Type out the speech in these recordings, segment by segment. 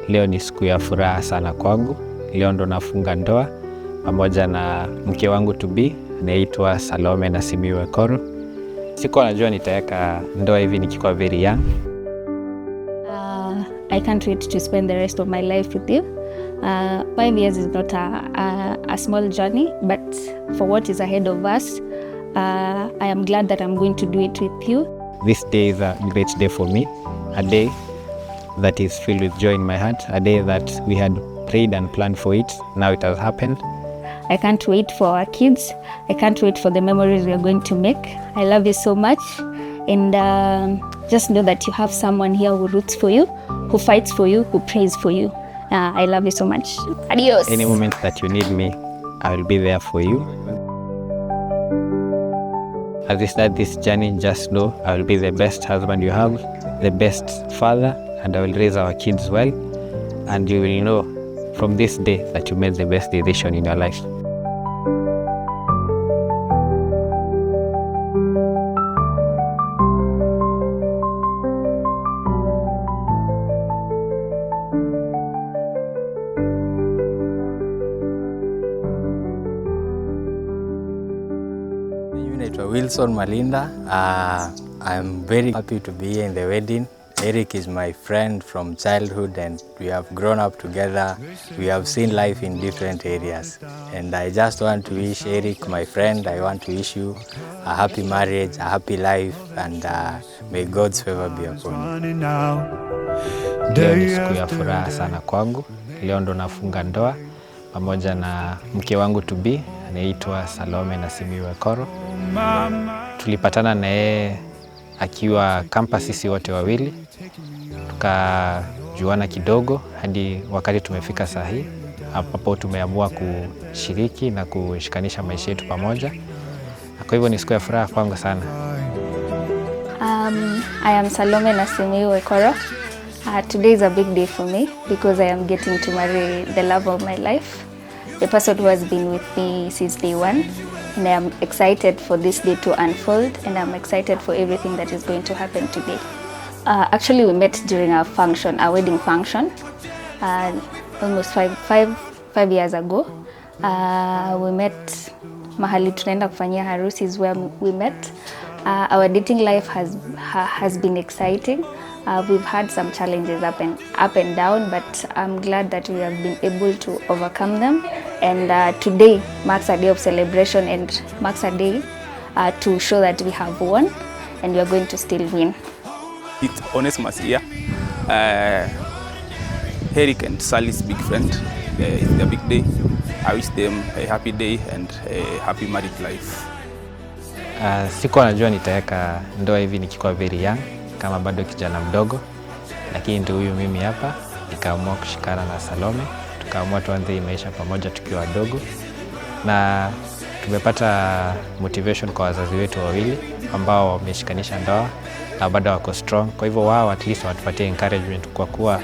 Leo ni siku ya furaha sana kwangu. Leo ndo nafunga ndoa pamoja na mke wangu to be, anaitwa Salome Nasimiu Ekoro. Sikuwa najua nitaweka ndoa hivi nikiwa very young. I can't wait to spend the rest of my life with you. 5 years is not a small journey, but for what is ahead of us, I am glad that I'm going to do it with you. This day is a great day for me, a day that is filled with joy in my heart, a day that we had prayed and planned for it. Now it has happened. I can't wait for our kids. I can't wait for the memories we are going to make. I love you so much, and just know that you have someone here who roots for you, who fights for you, who prays for you. I love you so much. Adios. Any moment that you need me, I will be there for you. As we start this journey, just know I will be the best husband you have, the best father, and I will raise our kids well. And you will know from this day that you made the best decision in your life. Wilson Malinda. I'm very happy to be here in the wedding. Eric is my friend from childhood and we have grown up together. We have seen life in different areas. And I just want to wish Eric, my friend, I want to wish you a happy marriage, a happy life, and may God's favor be upon you. Leo ni siku ya furaha sana kwangu. Leo ndo nafunga ndoa pamoja na mke wangu to be, anaitwa Salome Nasimiu Ekoro. Tulipatana na yeye akiwa campus, sisi wote wawili. Tukajuana kidogo hadi wakati tumefika saa hii ambapo tumeamua kushiriki na kushikanisha maisha yetu pamoja. Kwa hivyo ni siku ya furaha kwangu sana. I am Salome Nasimiu Ekoro. Today is a big day for me because I am getting to marry the love of my life, the person who has been with me since day one. And I am excited for this day to unfold, and I'm excited for everything that is going to happen today. Actually, we met during our function, our wedding function, almost five years ago. We met mahali tunaenda kufanyia harusi is where we met. Our dating life has been exciting. We've had some challenges up and down, but I'm glad that we have been able to overcome them. And today marks a day of celebration and marks a day to show that we have won and we are going to still win. It's Onesmus here, Eric and Sally's big friend. It's their big day. I wish them a happy day and a happy married life. Sikuwa najua nitaweka ndoa hivi nikiwa very young, kama bado kijana mdogo, lakini ndio huyu mimi hapa nikaamua kushikana na Salome. Tukaamua tuanze maisha pamoja tukiwa wadogo, na tumepata motivation kwa wazazi wetu wawili ambao wameshikanisha ndoa na bado wako strong. Kwa hivyo wao at least watupatie encouragement kwa kuwa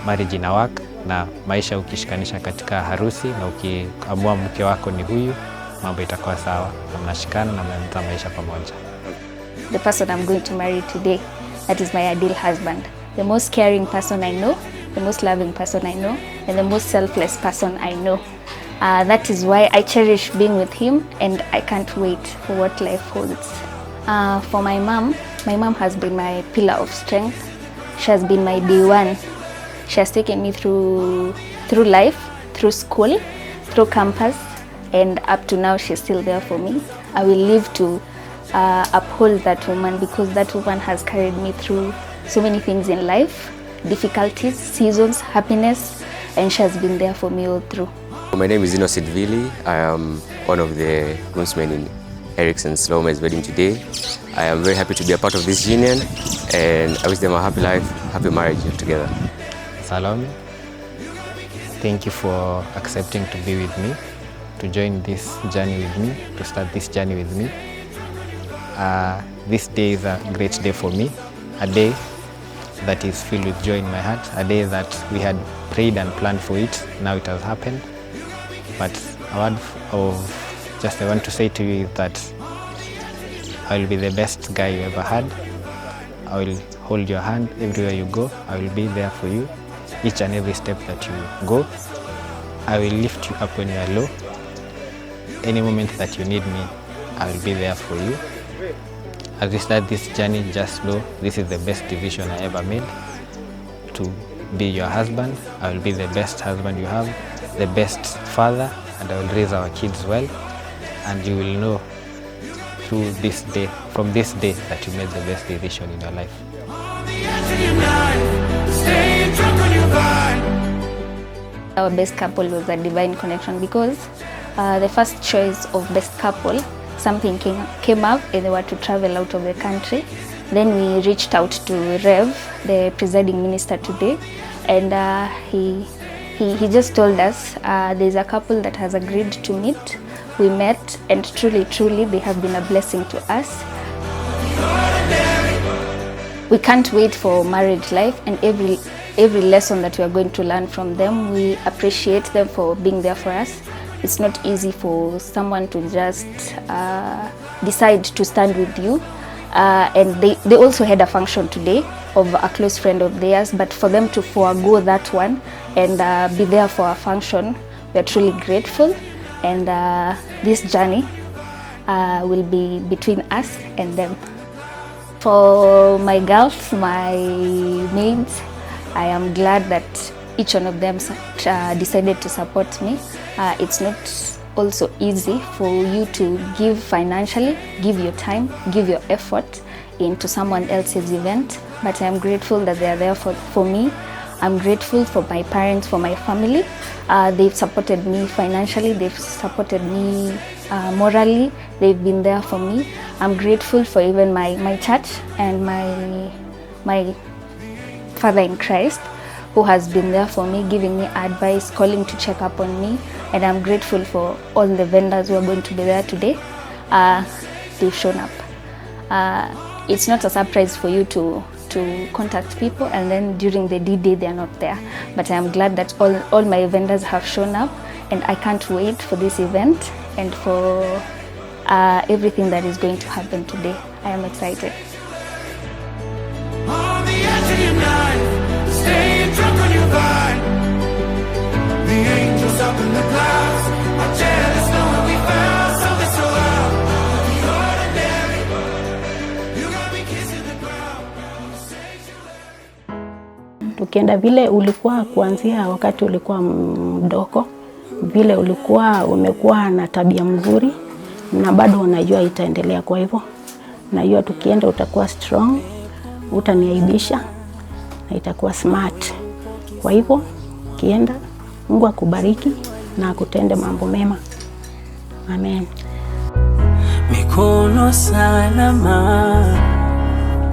marriage ina work, na maisha ukishikanisha katika harusi na ukiamua mke wako ni huyu, mambo itakuwa sawa, mnashikana na mnaanza maisha pamoja. The person I'm going to marry today, that is my ideal husband. The most caring person I know, the most loving person I know, and the most selfless person I know. That is why I cherish being with him, and I can't wait for what life holds. For my mom has been my pillar of strength. She has been my day one. She has taken me through life, through school, through campus, and up to now she's still there for me. I will live to uphold that woman because that woman has carried me through so many things in life, difficulties, seasons, happiness, and she has been there for me all through. My name is Innocent Vili. I am one of the groomsmen in Eric's and Salome's wedding today. I am very happy to be a part of this union, and I wish them a happy life, happy marriage together. Salome, thank you for accepting to be with me, to join this journey with me, to start this journey with me. This day is a great day for me, a day that is filled with joy in my heart, a day that we had prayed and planned for it. Now it has happened. But a word of just I want to say to you is that I will be the best guy you ever had. I will hold your hand everywhere you go. I will be there for you. each and every step that you go. I will lift you up when you are low. Any moment that you need me, I will be there for you. As we start this journey, just know this is the best decision I ever made. To be your husband, I will be the best husband you have, the best father, and I will raise our kids well. And you will know through this day, from this day, that you made the best decision in your life. Our best couple was a divine connection because the first choice of best couple, something came up and they were to travel out of the country. Then we reached out to Rev, the presiding minister today, and he just told us there's a couple that has agreed to meet. We met, and truly they have been a blessing to us. We can't wait for marriage life, and every lesson that we are going to learn from them, we appreciate them for being there for us. It's not easy for someone to just decide to stand with you. And they also had a function today of a close friend of theirs, but for them to forego that one and be there for a function, we are truly grateful. And this journey will be between us and them. For my girls, my maids, I am glad that each one of them decided to support me. It's not also easy for you to give financially, give your time, give your effort into someone else's event, but I'm grateful that they are there for me. I'm grateful for my parents, for my family. They've supported me financially, they've supported me morally, they've been there for me. I'm grateful for even my church and my father in Christ, who has been there for me, giving me advice, calling to check up on me. And I'm grateful for all the vendors who are going to be there today. They've shown up. It's not a surprise for you to contact people and then during the D-Day they are not there. But I'm glad that all my vendors have shown up, and I can't wait for this event and for everything that is going to happen today. I am excited. On the edge of your knife, staying drunk on your vine. The angels up in the clouds are jealous knowing we found something so loud. The ordinary, you got me kissing the ground. Tukienda vile ulikuwa kuanzia wakati ulikuwa mdogo, vile ulikuwa umekuwa na tabia mzuri na bado unajua itaendelea. Kwa hivyo najua tukienda utakuwa strong, utaniaibisha na itakuwa smart. Kwa hivyo kienda, Mungu akubariki na akutende mambo mema. Amen. Mikono salama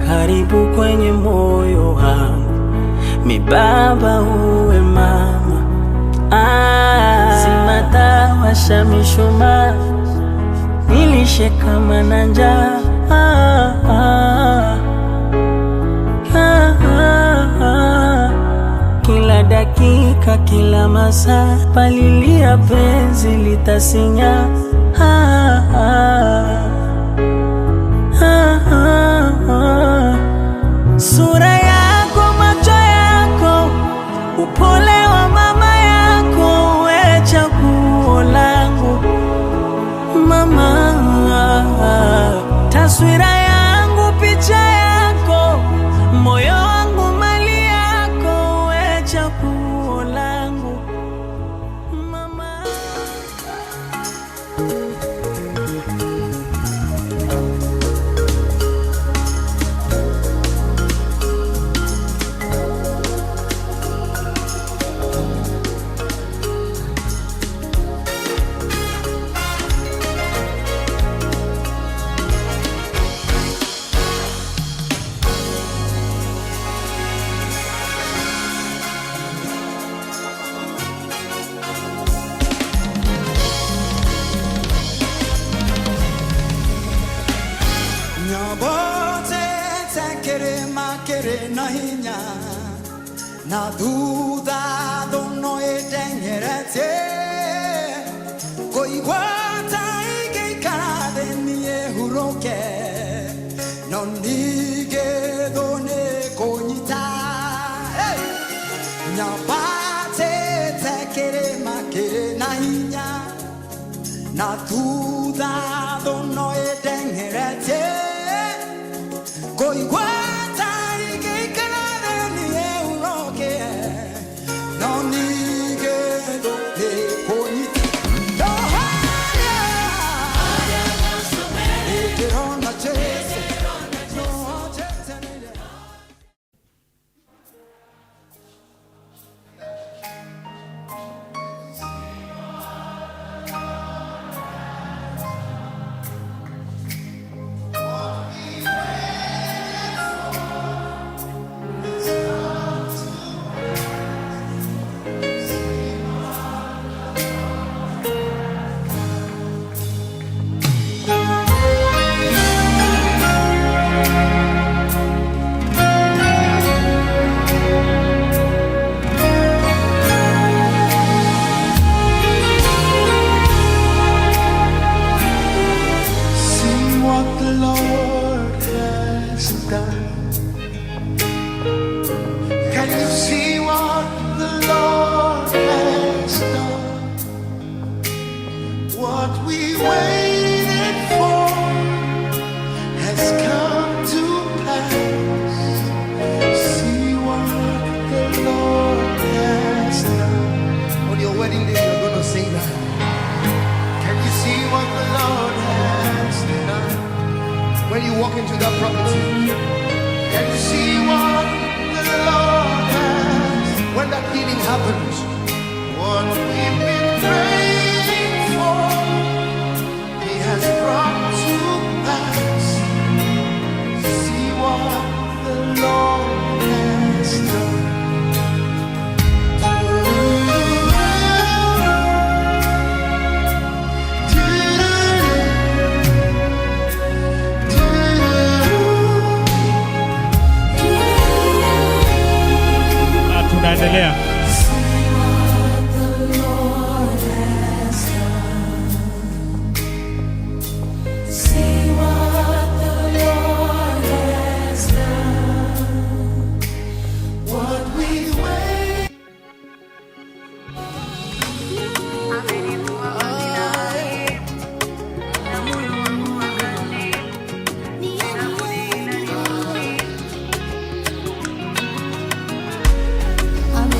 karibu kwenye moyo wangu, mi baba uwe mama. Simata washa mishuma nilishe kama na njaa. Kila dakika, kila masaa, palilia penzi litasinya. Sura yako, macho yako, upole wa mama yako, we chaguo langu mama. Taswira yangu, picha yako, moyo wangu, mali yako, we chaguo langu mama. Na duda dono etenyerete koigwata igekade nie huroke no nige done konyita Nyapate tekere makere na hinya na tuda dono edengerete koigwata igikana ni euroke no nige do le koniti no haya na somere eterona chese no chese when you walk into that property and you see what the Lord has, when that healing happens, what we've been praying for, He has brought to pass. See what the Lord has done. Tunaendelea. I'm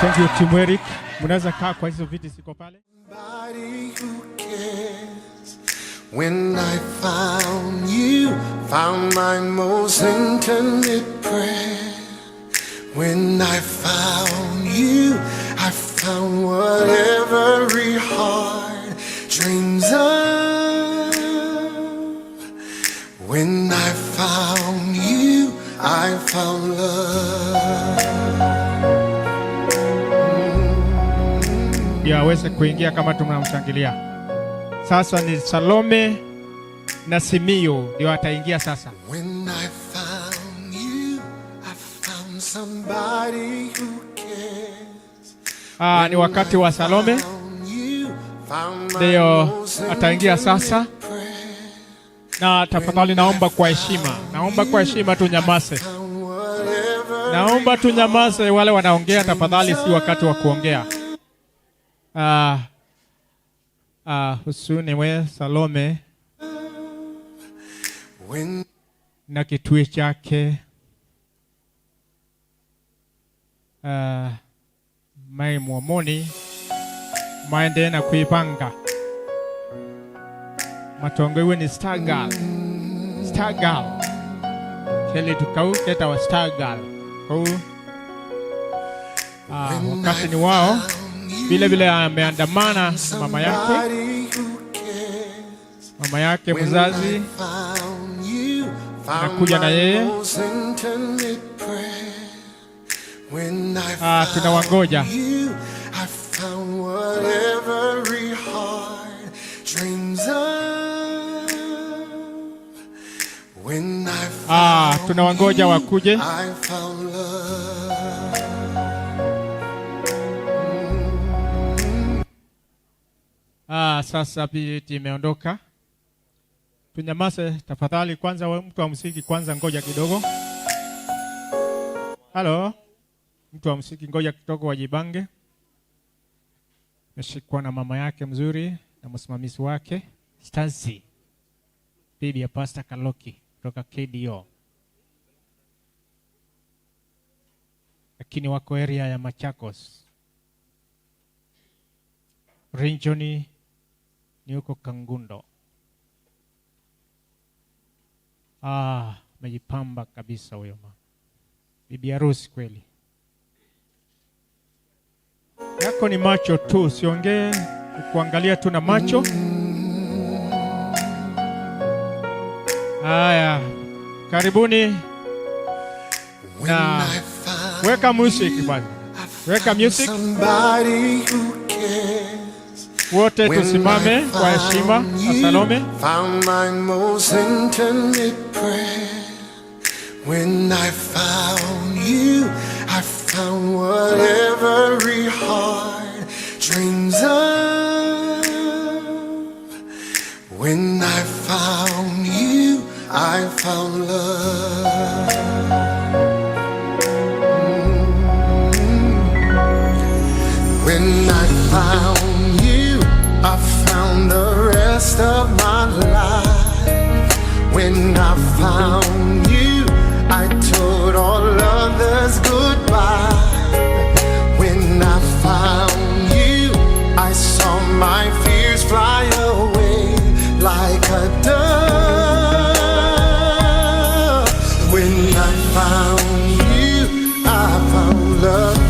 Thank you Team Eric. Mnaweza kaa kwa hizo viti siko pale. Somebody who cares. When I found you, found my most intimate prayer. When I found you, I found what every heart dreams of. When I found you, I found love. Ndio aweze kuingia kama tunamshangilia. Sasa ni Salome na Simio ndio ataingia sasa. When I found you, I found somebody who cares. Ni wakati wa Salome ndio ataingia sasa, na tafadhali naomba kwa heshima tunyamaze. Naomba tunyamaze, wale wanaongea tafadhali, si wakati wa kuongea. Husuni we Salome na kitui chake mai muomoni maende na kuipanga matongwe ni star girl kele tukau keta wa star girl kwa wakati ni wao vile ameandamana mama yake mzazi anakuja na yeye. Tunawangoja. Tunawangoja wakuje. Sasa biti imeondoka. Tunyamaze tafadhali kwanza, mtu wa muziki kwanza, ngoja kidogo. Halo. Mtu wa muziki ngoja kidogo wajibange. Meshikwa na mama yake mzuri na msimamizi wake Stancy, bibi ya Pastor Kaloki kutoka KDO. Lakini wako area ya Machakos. Rinjoni ni huko Kangundo. Mejipamba kabisa huyo mama. Bibi harusi kweli. Yako ni macho tu, siongee, kuangalia tu na macho. Haya, karibuni. Na weka music bwana. Weka music. Wote tusimame kwa heshima na Salome. Found my most intimate prayer. When I found you, I found what every heart dreams of. When I found you, I found love. When I found you, I found the rest of my life. When I found you, I told all others goodbye. When I found you, I saw my fears fly away like a dove. When I found you, I found love.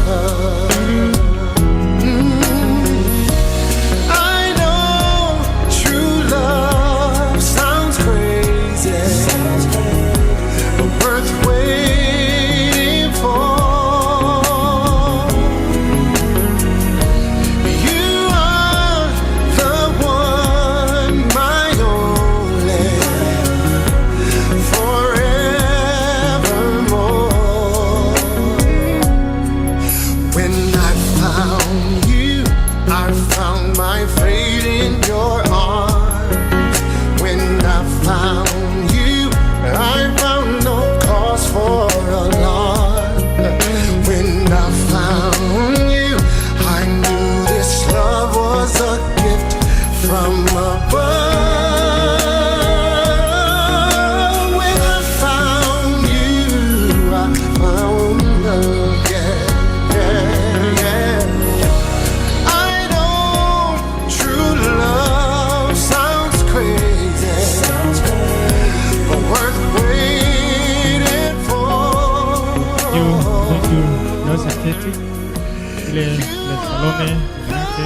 Salome yake.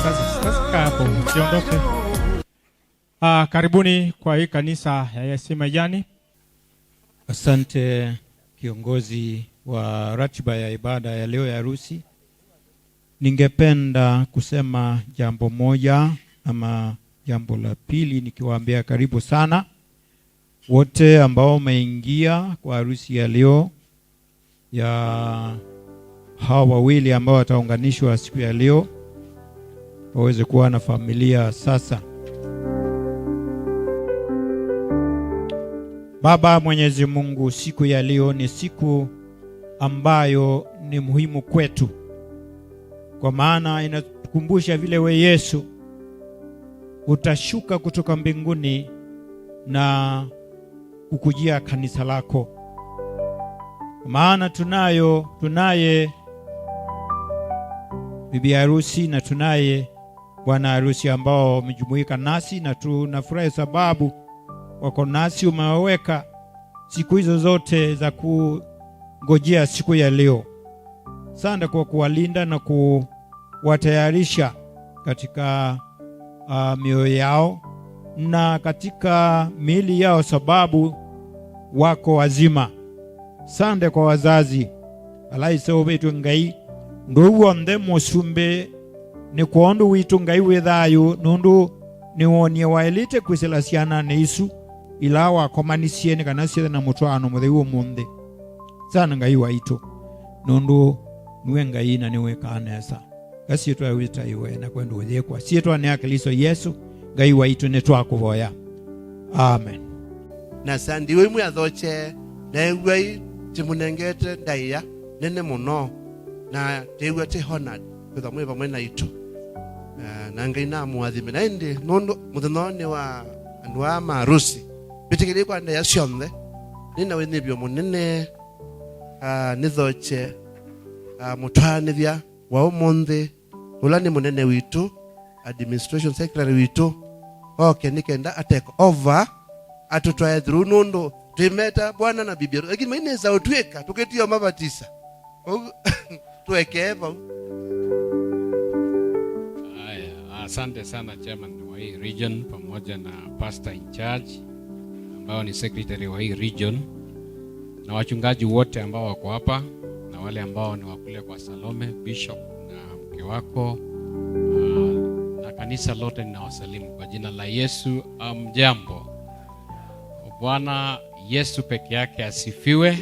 Sasa hapo usiondoke. Karibuni kwa hii kanisa ya Yesu Majani. Asante kiongozi wa ratiba ya ibada ya leo ya harusi. Ningependa kusema jambo moja ama jambo la pili, nikiwaambia karibu sana wote ambao wameingia kwa harusi ya leo ya hawa wawili ambao wataunganishwa siku ya leo waweze kuwa na familia sasa. Baba Mwenyezi Mungu, siku ya leo ni siku ambayo ni muhimu kwetu, kwa maana inatukumbusha vile we Yesu utashuka kutoka mbinguni na kukujia kanisa lako. Kwa maana tunaye bibi harusi na tunaye bwana harusi ambao wamejumuika nasi, na tunafurahi sababu wako nasi. Umewaweka siku hizo zote za kungojea siku ya leo. Asante kwa kuwalinda na kuwatayarisha katika mioyo yao na katika miili yao, sababu wako wazima. Asante kwa wazazi alaise obetu ngai ndugu onde musumbe ni kuondu witu ngai wethayo nundu ni wonie waelite kwisela ciana ni isu ila wakomanisie ni kana ciethe na mutwano mutheu umuthi. Sana ngai waitu nundu niwe ngai na niwe kanesa gasietwa wita iwe na kwenda uthekwa sietwa ni Kristo Yesu ngai waitu ni twakuvoya. Amen. Na sandi we mu athoche na egwai timunengete ndaiya nene muno na tegwa te honad kwa mwe pamwe na itu na ngai na muathime na indi nondo muthenone wa andu a marusi bitikire kwa ndaya cionthe nina we nibio munene nithoche mutwanithia wa umuthi ula ni munene witu administration secretary witu okay nikenda atake over atutwae through nondo twimeta bwana na bibi lakini maineza utweka tuketio mabatisa tuwekeva. Asante sana chairman wa hii region pamoja na pastor in charge ambao ni secretary wa hii region na wachungaji wote ambao wako hapa na wale ambao ni wakule kwa Salome, bishop na mke wako na kanisa lote ninawasalimu kwa jina la Yesu. Jambo. Bwana Yesu peke yake asifiwe.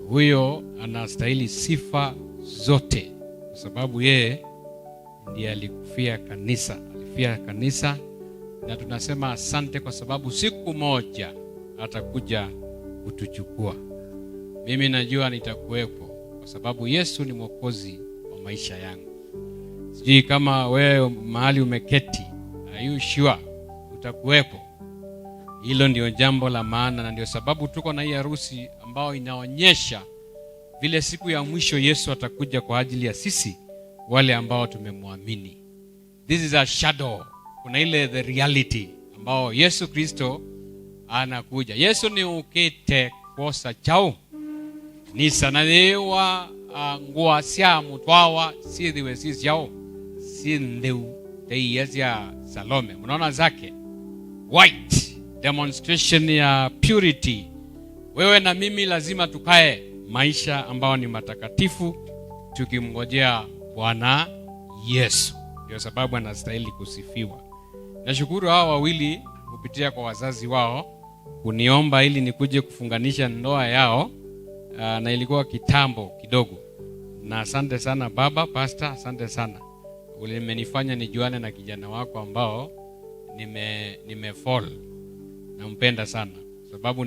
Huyo anastahili sifa zote kwa sababu yeye ndiye alifia kanisa na tunasema asante kwa sababu siku moja atakuja kutuchukua. Mimi najua nitakuwepo kwa sababu Yesu ni mwokozi wa maisha yangu. Sijui kama wewe mahali umeketi, are you sure utakuwepo? Hilo ndio jambo la maana na ndio sababu tuko na hii harusi ambao inaonyesha vile siku ya mwisho Yesu atakuja kwa ajili ya sisi wale ambao tumemwamini. This is a shadow. Kuna ile the reality ambao Yesu Kristo anakuja. Yesu ni ukite kosa chao. Ni sanadewa ngua sia mutwawa si diwe si chao. Si ndeu teiyazia Salome. Mnaona zake white demonstration ya purity. Wewe na mimi lazima tukae maisha ambao ni matakatifu tukimngojea Bwana Yesu. Ndio sababu anastahili kusifiwa. Nashukuru hao wawili kupitia kwa wazazi wao kuniomba ili nikuje kufunganisha ndoa yao na ilikuwa kitambo kidogo. Na asante sana baba pastor, asante sana. Ulimenifanya nijuane na kijana wako ambao nimefall. Nampenda sana sababu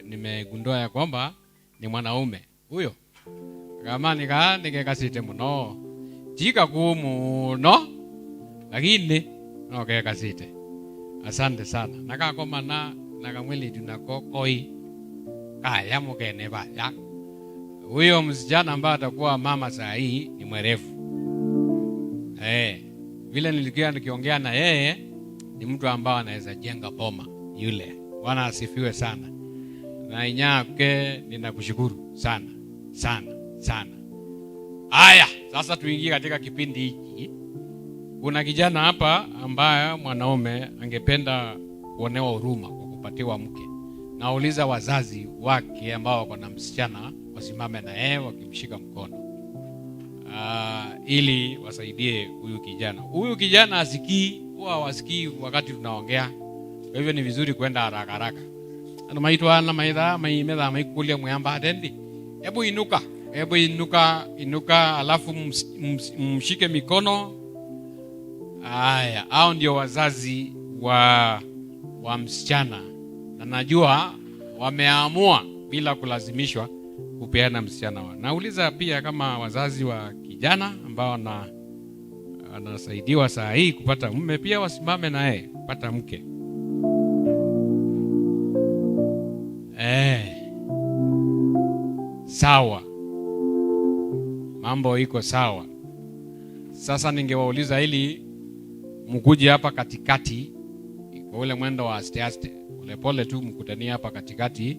nimegundua ya kwamba ni mwanaume huyo. Kama nikekasite muno jika kumuno lakini nokekasite. Asante sana. Nakakoma na kamweli tunakokoi kaya mukene baya. Huyo msichana ambaye atakuwa mama saa hii ni mwerefu. Vile nilikuwa nikiongea na yeye ni mtu ambaye anaweza jenga boma yule. Bwana asifiwe sana. Na inyake ninakushukuru sana. Sana. Aya. Sasa tuingie katika kipindi hiki. Kuna kijana hapa ambaye mwanaume angependa kuonewa huruma kwa kupatiwa mke. Nauliza wazazi wake ambao wako na msichana wasimame na yeye wakimshika mkono. Ili wasaidie huyu kijana. Huyu kijana hawasikii wakati tunaongea. Kwa hivyo ni vizuri kwenda haraka haraka. Maitwa na maimedha maikulia mwamba atendi. Hebu inuka alafu mshike mikono. Haya, hao ndio wazazi wa msichana. Na najua wameamua bila kulazimishwa kupeana msichana wao. Nauliza pia kama wazazi wa kijana ambao anasaidiwa saa hii kupata mume pia wasimame na yeye kupata mke. Sawa. Mambo iko sawa. Sasa ningewauliza ili mkuje hapa katikati kwa ule mwendo wa aste pole tu mkutania hapa katikati.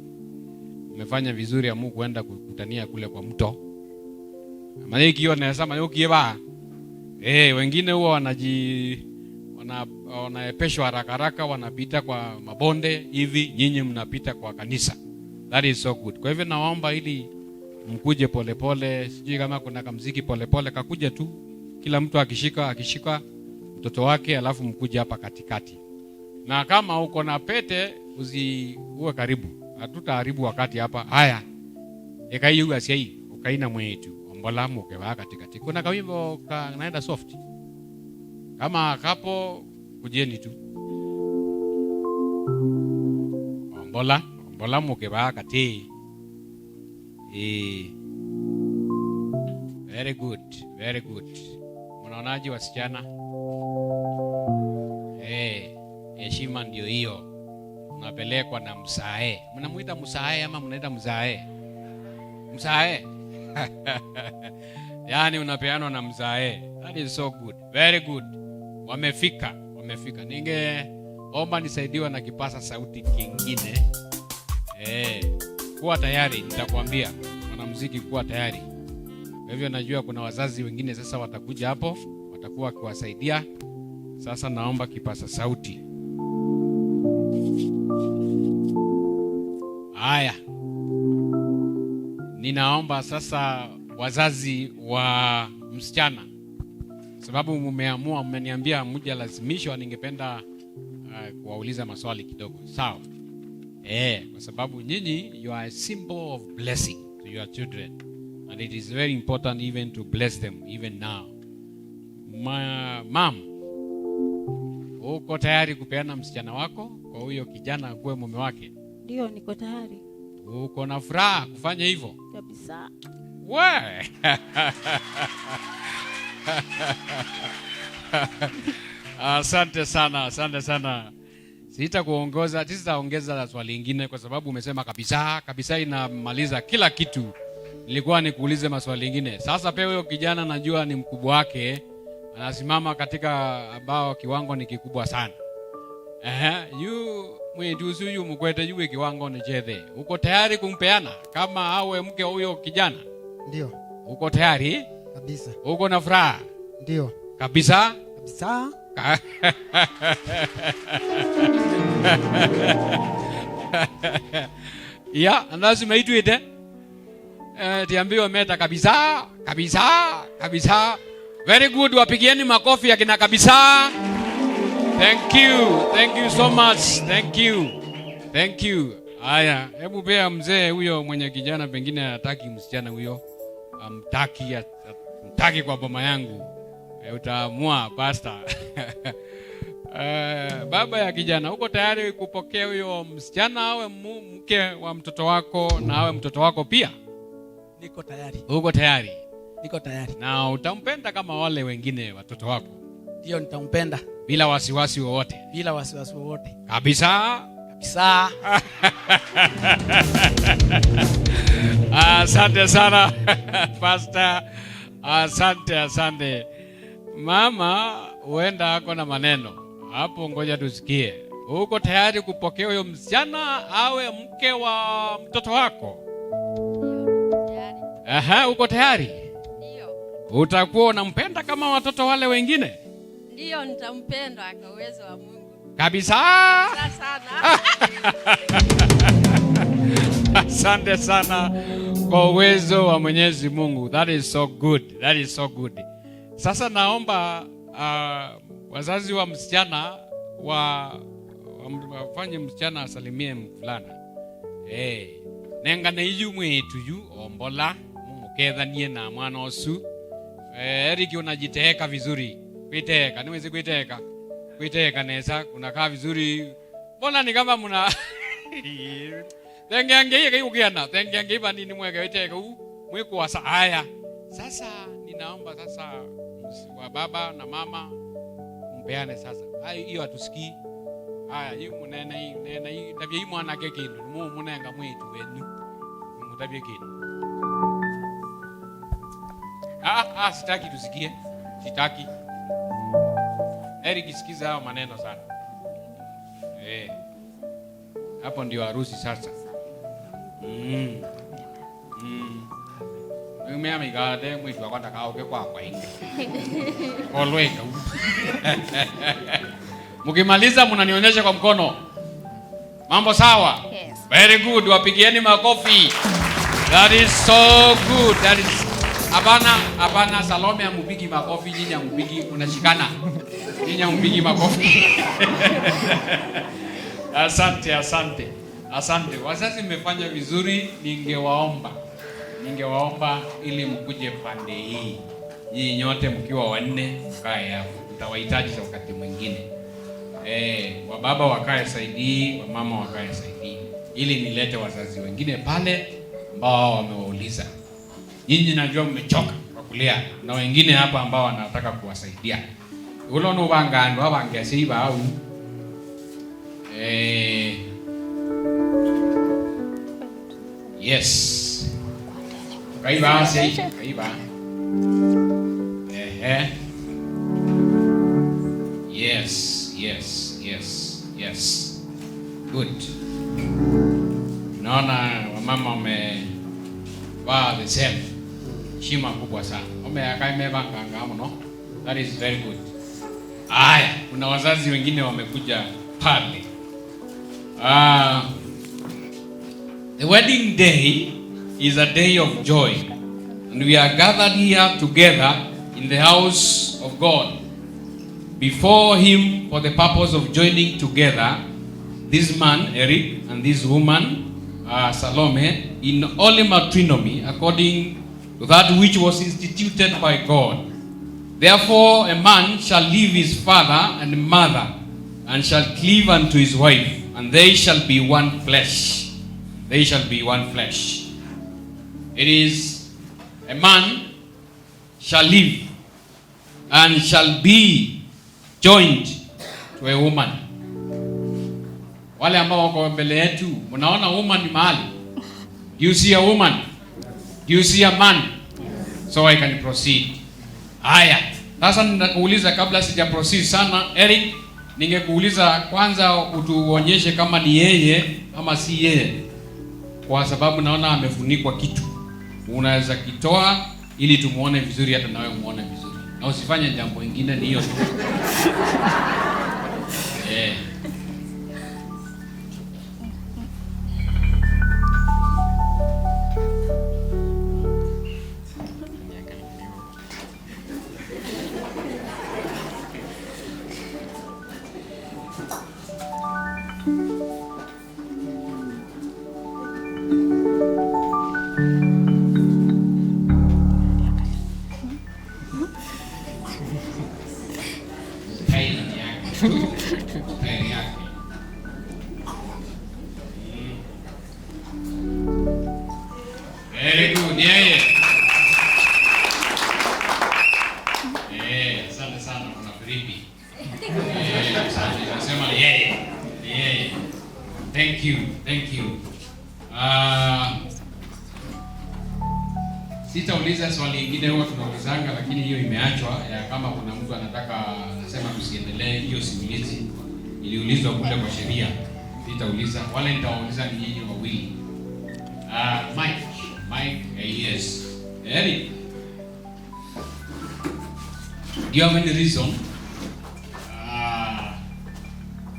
Umefanya vizuri amu kuenda kukutania kule kwa mto. Maana hiyo nasema yukie ba. Wengine huwa wanaepeshwa haraka haraka wanapita kwa mabonde hivi, nyinyi mnapita kwa kanisa. That is so good. Kwa hivyo naomba ili mkuje pole pole, sijui kama kuna kamziki pole pole kakuja tu. Kila mtu akishika mtoto wake alafu mkuje hapa katikati. Na kama uko na pete uwe karibu. Hatutaharibu wakati hapa. Haya. Ekaiuga sei, ukaina mwetu. Ombola mukeba katikati. Kuna kawimbo naenda soft. Kama kapo kujeni tu. Ombola mukeba kati. Very good. Mnaonaje wasichana? Heshima ndio hiyo. Unapelekwa na msae. Mnamuita msae ama mnaita mzae? Msae. Yaani unapeanwa na mzae. That is so good. Very good. Wamefika. Ningeomba nisaidiwe na kipasa sauti kingine. Kuwa tayari, nitakwambia. Mwanamuziki kuwa tayari. Kwa hivyo najua kuna wazazi wengine sasa watakuja hapo, watakuwa kuwasaidia. Sasa naomba kipasa sauti. Haya. Ninaomba sasa wazazi wa msichana. Sababu mmeniambia mjalazimishwa, ningependa kuwauliza maswali kidogo. Sawa? Kwa sababu nyinyi you are a symbol of blessing to your children. And it is very important even to bless them even now. Mom, uko tayari kupeana msichana wako kwa huyo kijana akuwe mume wake? Ndio, niko tayari. Uko na furaha kufanya hivyo? Kabisa. Asante sana. Sitaongeza swali lingine kwa sababu umesema kabisa inamaliza kila kitu. Nilikuwa nikuulize maswali mengine. Sasa pia huyo kijana najua ni mkubwa wake, anasimama katika ambao kiwango ni kikubwa sana. Mwetuzu mkwete yue kiwango ni chethe. Uko tayari kumpeana kama awe mke huyo kijana? Ndio. Uko tayari? Kabisa. Uko na furaha? Ndio. Kabisa? Kabisa. Lazima ituite. Tiambiwa meta kabisa. Very good, wapigieni makofi akina kabisa. Thank you so much. Thank you. Haya, hebu pea mzee huyo mwenye kijana pengine hataki msichana huyo. Mtaki kwa boma yangu. Utaamua pastor. Baba ya kijana, uko tayari kupokea huyo msichana awe mke wa mtoto wako na awe mtoto wako pia? Niko tayari. Uko tayari? Niko tayari. Na utampenda kama wale wengine watoto wako? Ndio, nitampenda. Bila wasiwasi wowote? Bila wasiwasi wowote. Kabisa? Kabisa. Asante sana pastor. Asante. Mama huenda ako na maneno hapo, ngoja tusikie. Uko tayari kupokea huyo msichana awe mke wa mtoto wako? Uko tayari? Ndio. Utakuwa unampenda kama watoto wale wengine? Ndio, nitampenda kwa uwezo wa Mungu. Kabisa. Sana. Asante sana kwa uwezo wa Mwenyezi Mungu. That is so good. That is so good. Sasa naomba wazazi wa msichana wafanye msichana asalimie mvulana. Nenga na iju mwetu yu ombola mumukethanie na mwana osu. Eriki unajiteka vizuri. Kuiteka, niwezi kuiteka. Kuiteka nesa, unakaa vizuri. Mbona ni kama muna Tengeange ukiana, tengeange bani ni mweke weteka mweku wasa haya. Sasa ninaomba sasa wa baba na mama mpeane sasa. Hiyo hatusikii. Haya, hiyo nena hii tabia hii mwana keke ndio munenga mwetu wenu. Mtabia kile. Sitaki tusikie. Sitaki. Eric sikiza hao maneno sana. Hapo ndio harusi sasa. Mimi amigade mwitu akwenda kaoke kwa ingi. Olweka. Mkimaliza mnanionyesha kwa mkono. Mambo sawa? Yes. Very good. Wapigieni makofi. That is so good. That is Abana Salome amupigi makofi, nyinyi amupigi, unashikana. Nyinyi amupigi makofi. Asante. Wazazi mmefanya vizuri, ningewaomba ili mkuje pande hii. Nyinyi nyote mkiwa wanne mkae hapo. Mtawahitaji za wakati mwingine. Wababa wakae saidi, wamama wakae saidi. Ili nilete wazazi wengine pale ambao wamewauliza. Nyinyi najua mmechoka kwa kulia na wengine hapa ambao wanataka kuwasaidia. Ulo no bangando abangesiba au yes. Kaiba. Yes. Good. Naona wamama wamevaa the same. Shima kubwa sana. Imebanga no? That is very good. Aya, kuna wazazi wengine wamekuja pale. The wedding day is a day of joy. And we are gathered here together in the house of God before him for the purpose of joining together this man, Eric, and this woman, Salome, in holy matrimony according to that which was instituted by God. Therefore a man shall leave his father and mother, and shall cleave unto his wife, and they shall be one flesh. They shall be one flesh. It is a man shall live and shall be joined to a woman. Wale ambao wako mbele yetu, mnaona woman ni mahali? Do you see a woman? Do you see a man? So I can proceed. Haya, sasa ninakuuliza kabla sija proceed sana, Eric, ningekuuliza kwanza utuonyeshe kama ni yeye ama si yeye. Kwa sababu naona amefunikwa kitu. Unaweza kitoa ili tumuone vizuri, hata nawe muone vizuri. Na usifanye jambo lingine, ni hiyo tu. Very good, yeye. Asante sana kuna fripi. Asante, nasema yeye. Yeye. Thank you. Sitauliza swali lingine, huwa tunaulizanga, lakini hiyo imeachwa ya kama kuna mtu anataka nasema tusiendelee hiyo simulizi. Iliulizwa kule kwa sheria. Sitauliza, wale nitawauliza ni nyinyi wawili. Mike, yes. Eric. Do you have any reason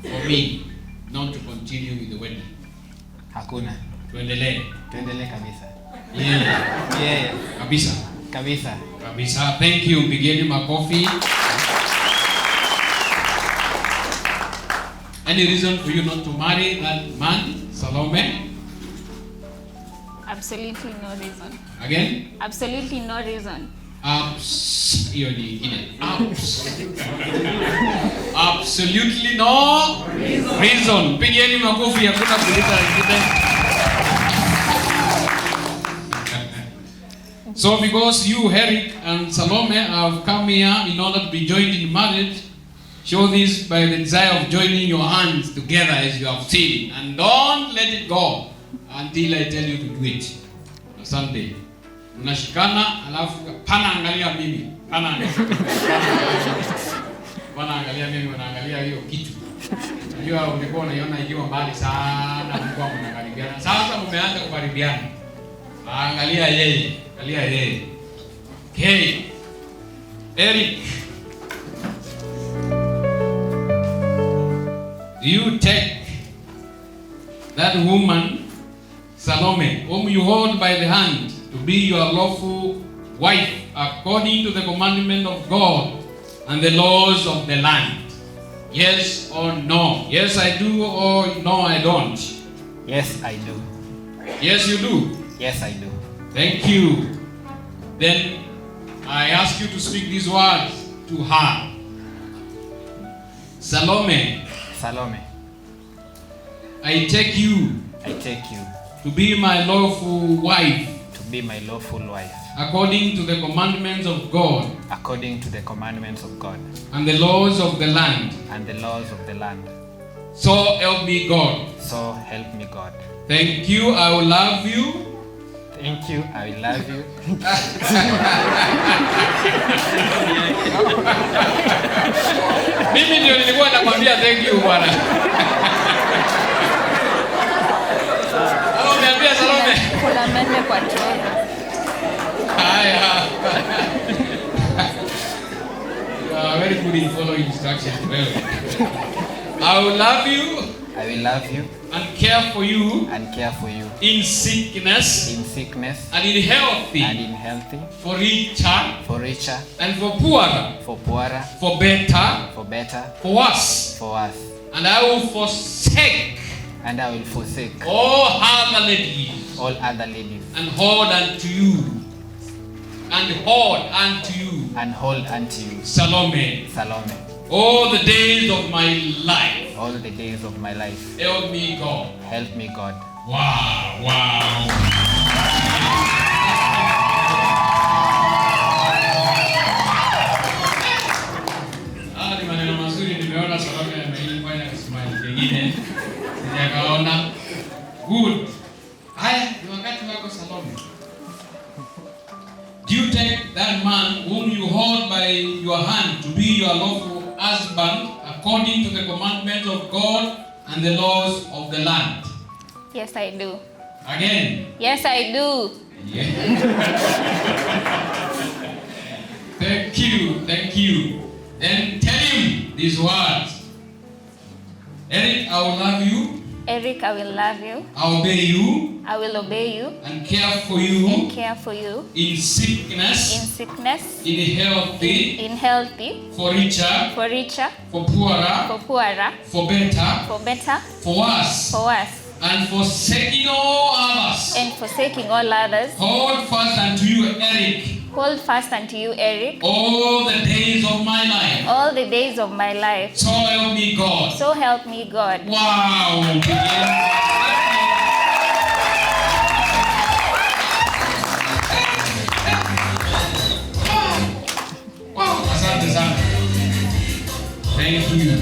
for me not to continue with the wedding? Hakuna. Tuendelee. Tuendelee kabisa. Yeah. Kabisa. Kabisa. Kabisa. Thank you. Mpigeni makofi. Any reason for you not to marry that man, Salome? Absolutely no reason. Again? Absolutely no reason. Hiyo nyingine. Absolutely no reason. Pigeni makofi, hakuna kuuliza wengine. So because you, Eric and Salome, have come here in order to be joined in marriage, show this by the desire of joining your hands together as you have seen, and don't let it go until I tell you to do it. Asante. Mnashikana alafu pana angalia mimi. Pana angalia mimi, wanaangalia hiyo kitu. Unajua ulikuwa unaiona ikiwa mbali sana, mlikuwa mnakaribiana. Sasa mmeanza kukaribiana. Angalia yeye, angalia yeye. Okay. Eric, you take that woman, Salome, whom you hold by the hand, to be your lawful wife, according to the commandment of God and the laws of the land. Yes or no? Yes, I do, or no, I don't? Yes, I do. Yes, you do? Yes, I do. Thank you. Then I ask you to speak these words to her. Salome. Salome. I take you. I take you. To be my lawful wife. To be my lawful wife. According to the commandments of God. According to the commandments of God. And the laws of the land. And the laws of the land. So help me God. So help me God. Thank you. I will love you. Thank you. I will love you. Mimi ndio nilikuwa nakwambia thank you bwana. Au niambia Salome. Kuna mende kwa troli. Haya. Very good in following instructions. Well. I will love you. I will love you. And care for you. And care for you. In sickness. In sickness. And in healthy. And in healthy. For richer. For richer. And for poorer. For poorer. For better. For better. For worse. For worse. And I will forsake. And I will forsake. All other ladies. All other ladies. And hold unto you. And hold unto you. And hold unto you. Salome. Salome. All the days of my life. All the days of my life. Help me God. Help me God. Wow, wow. Ni maneno mazuri nimeona Salome ameifanya kismile kingine. Sijakaona. Good. Haya, ni wakati wako Salome. Do you take that man whom you hold by your hand to be your lawful husband according to the commandments of God and the laws of the land? Yes, I do. Again? Yes, I do. Yeah. Thank you, thank you. Then tell him these words. Eric, I will love you. Eric, I will love you. I obey you. I will obey you. And care for you. And care for you. In sickness. In sickness. In healthy. In healthy. For richer. For richer. For poorer. For poorer. For better. For better. For worse. For worse. And forsaking all others. And forsaking all others. Hold fast unto you, Eric. Hold fast unto you, Eric. All the days of my life. All the days of my life. So help me God. So help me God. Wow. Wow. Asante sana. Thank you.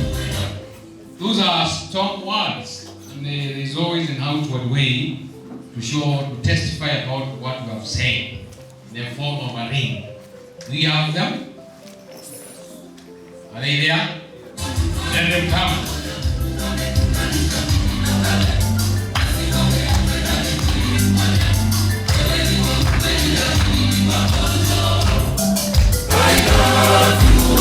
Those are strong words. And there is always an outward way to show, to testify about what you have said. In the form of a ring. Do you have them? Are they there? Let them come. I love you.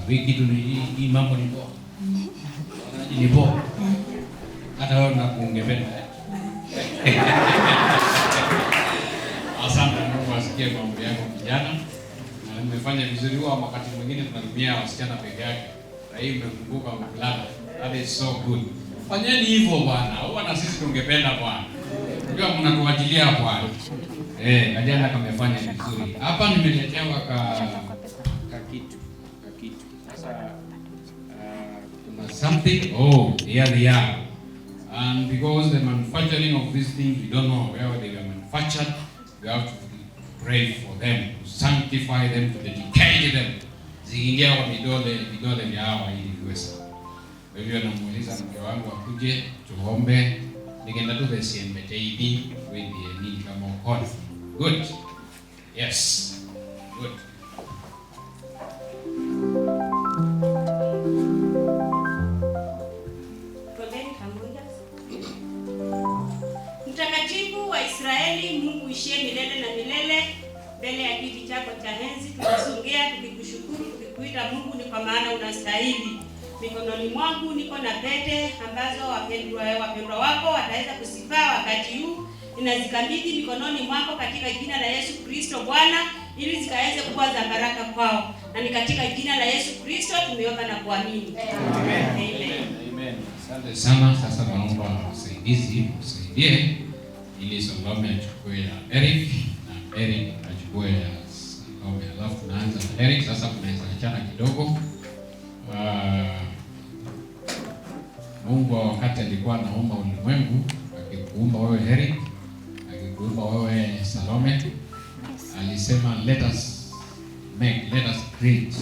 hii kitu hii mambo ni poa. Ni poa. Hata wewe unakungependa. Asante, Mungu asikie mambo yako kijana. Na nimefanya vizuri. Huwa wakati mwingine tunatumia wasichana peke yake. Na hii umekumbuka mvulana. That is so good. Fanyeni hivyo bwana. Huwa na sisi tungependa bwana. Ndio mnatuajilia bwana. Kijana kamefanya vizuri. Hapa nimeletewa kitu. Sasa kuna something. Oh, here they are. And because the manufacturing of these things, we don't know where they were manufactured, we have to pray for them, to sanctify them, to dedicate them. Ziingia kwa vidole vya hawa ili viwe sawa. Kwa hivyo namuuliza mke wangu akuje tuombe. Nikaenda tu the CMTD with the need kama ukoni. Good. Yes. Good. Mtakatifu wa Israeli, Mungu ishie milele na milele, mbele ya kiti chako cha enzi tunasongea tukikushukuru, tukikuita Mungu, ni kwa maana unastahili. Mikononi mwangu niko na pete ambazo wapendwa wako wataweza kusifaa wakati huu. Ninazikabidhi mikononi mwako katika jina la Yesu Kristo Bwana, ili zikaweze kuwa za baraka kwao. Na ni katika jina la Yesu Kristo tumeomba na kuamini. Amen. Amen. Asante sana. Sasa naomba msaidie ili Salome achukue ya Eric na Eric achukue ya Salome. Alafu tunaanza na Eric. Sasa tunaweza achana kidogo. Mungu wakati alikuwa anaumba ulimwengu, akikuumba wewe Eric, akikuumba wewe Salome, alisema let us create.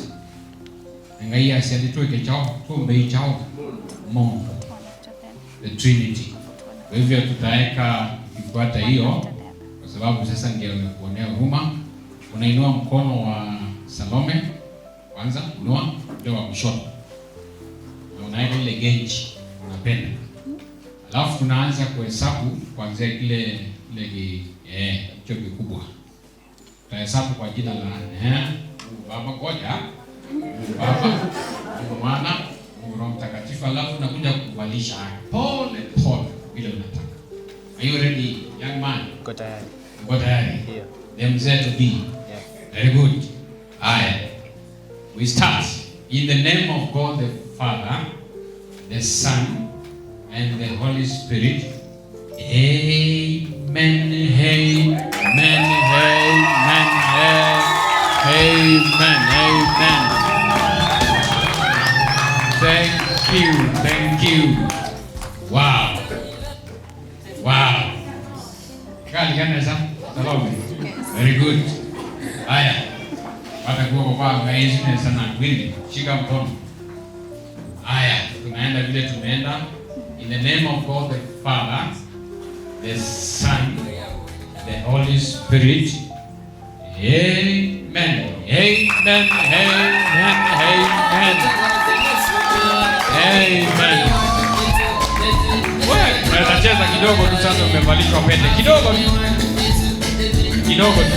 Ngaia asialitoe kechao, tumbe chao Mungu, the Trinity. Kwa hivyo tutaweka ifuata hiyo, kwa sababu sasa ndio kuonea huruma. Unainua mkono wa Salome kwanza, ndio wa kushoto, na unaweka ile genji unapenda. Alafu tunaanza kuhesabu kuanzia kile hicho kikubwa. Tutahesabu kwa jina la Baba ngoja, Baba, Mwana, Roho Mtakatifu, alafu nakuja kukuvalisha pole vile unataka. Are you ready, young man? Uko tayari? Uko tayari? Ndio. Them said to be. Yeah. Very good. We start in the name of God the Father, the Son, and the Holy Spirit. Amen. Amen. Amen. Amen. Thank you. Wow. Kali kanisa Salome. Very good. Haya. Watakuwa kwa ngaizi na sana kweli. Shika mkono. Haya, tunaenda vile tumeenda. In the name of God the Father, the Son, the Holy Spirit. Amen. Amen. Tunacheza kidogo tu sasa, umevalishwa pete. Kidogo tu. Kidogo tu.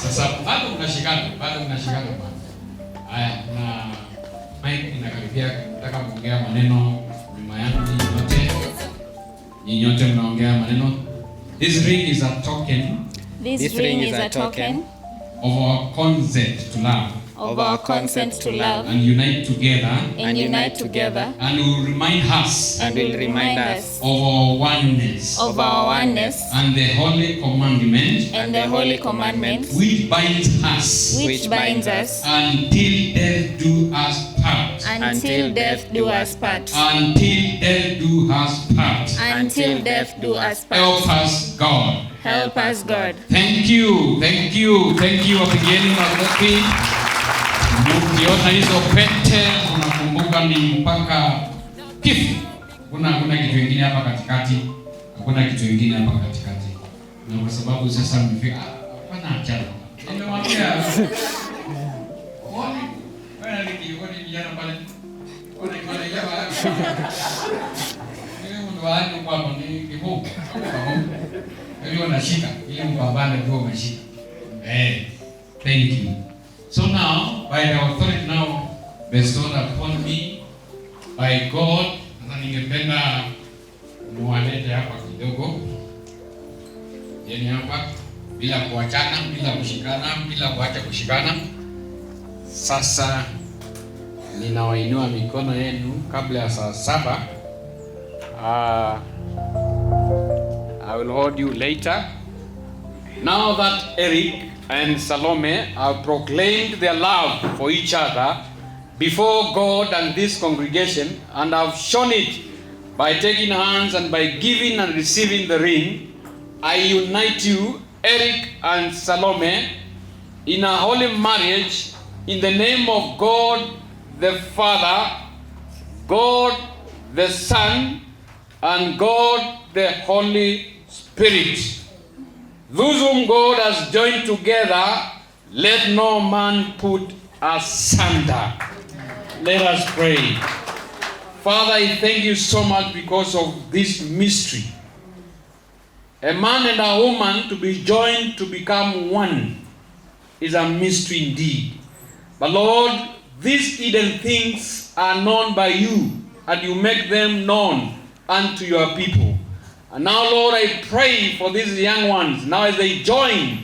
Sasa bado mnashikana bwana. Haya, na mic inakaribia, nataka kuongea maneno nyuma yangu nyote. Nyinyi nyote mnaongea maneno. This ring is a token. This ring is a token of our consent to love. Of our consent to love. And unite together. And unite together. And will remind us. And will remind us of our oneness. Of our oneness. And the holy commandment. And the holy commandment. Which binds us. Which binds us. Until death do us part. until death do us part. Until death do us part. Until death do us part. Help us, God. Help us, God. Thank you, thank you, thank you. Wapigieni makofi. Mkiona hizo pete unakumbuka ni mpaka kifo. Hakuna kitu kingine hapa katikati. Hakuna kitu kingine hapa katikati. Na kwa sababu sasa mmefika hapana achana. Nimewambia wewe ni kijana pale. Ona jamaa. Ndo wao kwa ni kiboko. Ndio unashika ile mpambano ndio umeshika. Thank you. So now by the authority now bestowed upon me by God, na ningependa muwalete hapa kidogo. Yeni hapa bila kuachana, bila kushikana, bila kuacha kushikana. Sasa ninawainua mikono yenu kabla ya saa 7. I will hold you later. Now that Eric and Salome have proclaimed their love for each other before God and this congregation and have shown it by taking hands and by giving and receiving the ring, I unite you, Eric and Salome, in a holy marriage in the name of God the Father, God the Son, and God the Holy Spirit. Those whom God has joined together, let no man put asunder. Let us pray. Father, I thank you so much because of this mystery. A man and a woman to be joined to become one is a mystery indeed. But Lord, these hidden things are known by you, and you make them known unto your people. And now, Lord, I pray for these young ones, now as they join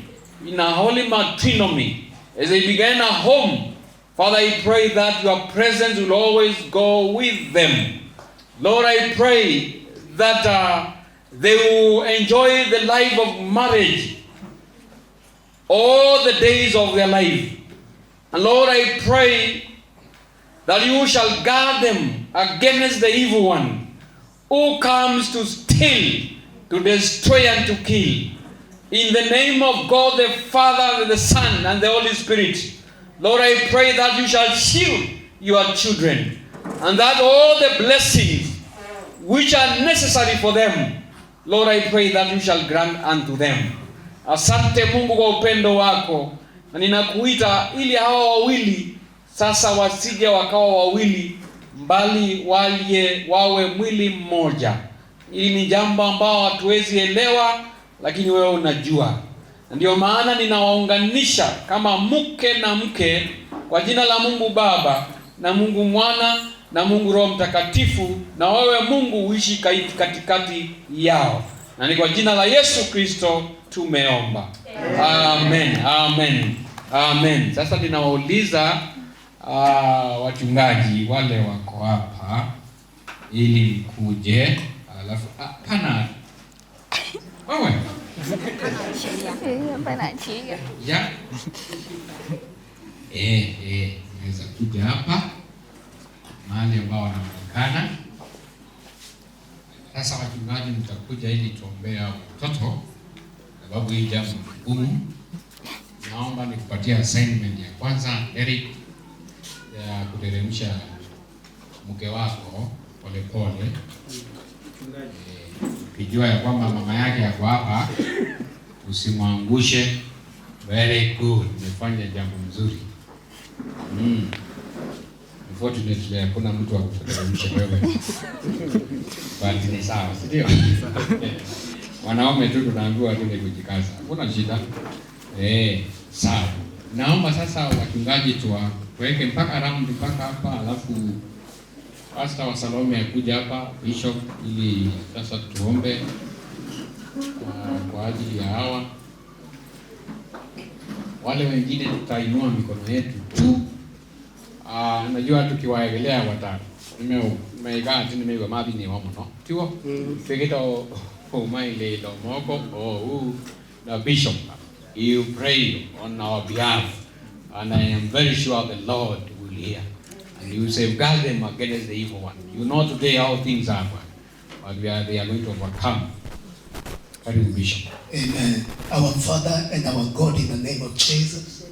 in a holy matrimony, as they begin a home, Father, I pray that your presence will always go with them. Lord, I pray that they will enjoy the life of marriage all the days of their life. And Lord, I pray that you shall guard them against the evil one who comes to steal, to destroy, and to kill. In the name of God the Father, the Son, and the Holy Spirit, Lord, I pray that you shall shield your children, and that all the blessings which are necessary for them, Lord, I pray that you shall grant unto them. Asante Mungu kwa upendo wako, na ninakuita ili hawa wawili sasa wasije wakawa wawili, mbali wawe mwili mmoja. Hili ni jambo ambao hatuwezi elewa, lakini wewe unajua. Ndio maana ninawaunganisha kama mke na mke kwa jina la Mungu Baba na Mungu Mwana na Mungu Roho Mtakatifu, na wewe Mungu uishi katikati yao. Na ni kwa jina la Yesu Kristo tumeomba. Amen. Amen. Amen. Sasa ninawauliza wachungaji wale wako hapa ili mkuje, alafu pana wewe ya naweza kuja hapa mahali ambao wanaonekana. Sasa wachungaji mtakuja ili tuombee watoto, sababu hii jambo ngumu. Naomba nikupatie assignment ya kwanza, Eric, ya kuteremsha mke wako polepole. Ukijua ya kwamba mama yake yako hapa, usimwangushe. Very good, umefanya jambo mzuri. Unfortunately hakuna mtu wa kuteremsha wewe. But ni sawa, ndio. Wanaume tu tunaambiwa tu ni kujikaza. Hakuna shida. Sawa. Naomba sasa wachungaji tuweke mpaka round mpaka hapa, alafu Pastor wa Salome akuja hapa, Bishop, ili sasa tuombe kwa ajili ya hawa. Wale wengine tutainua mikono yetu tu. Najua tukiwaegelea watatu. Nimeigaa chini mego mabi ni homo no. Tiwo. Fekito umaile lo moko the Bishop. You pray on our behalf, and I am very sure the Lord will hear. and you safeguard them against the evil one. You know today how things are, but they are going to overcome. Bishop. Amen. Our Father and our God, in the name of Jesus,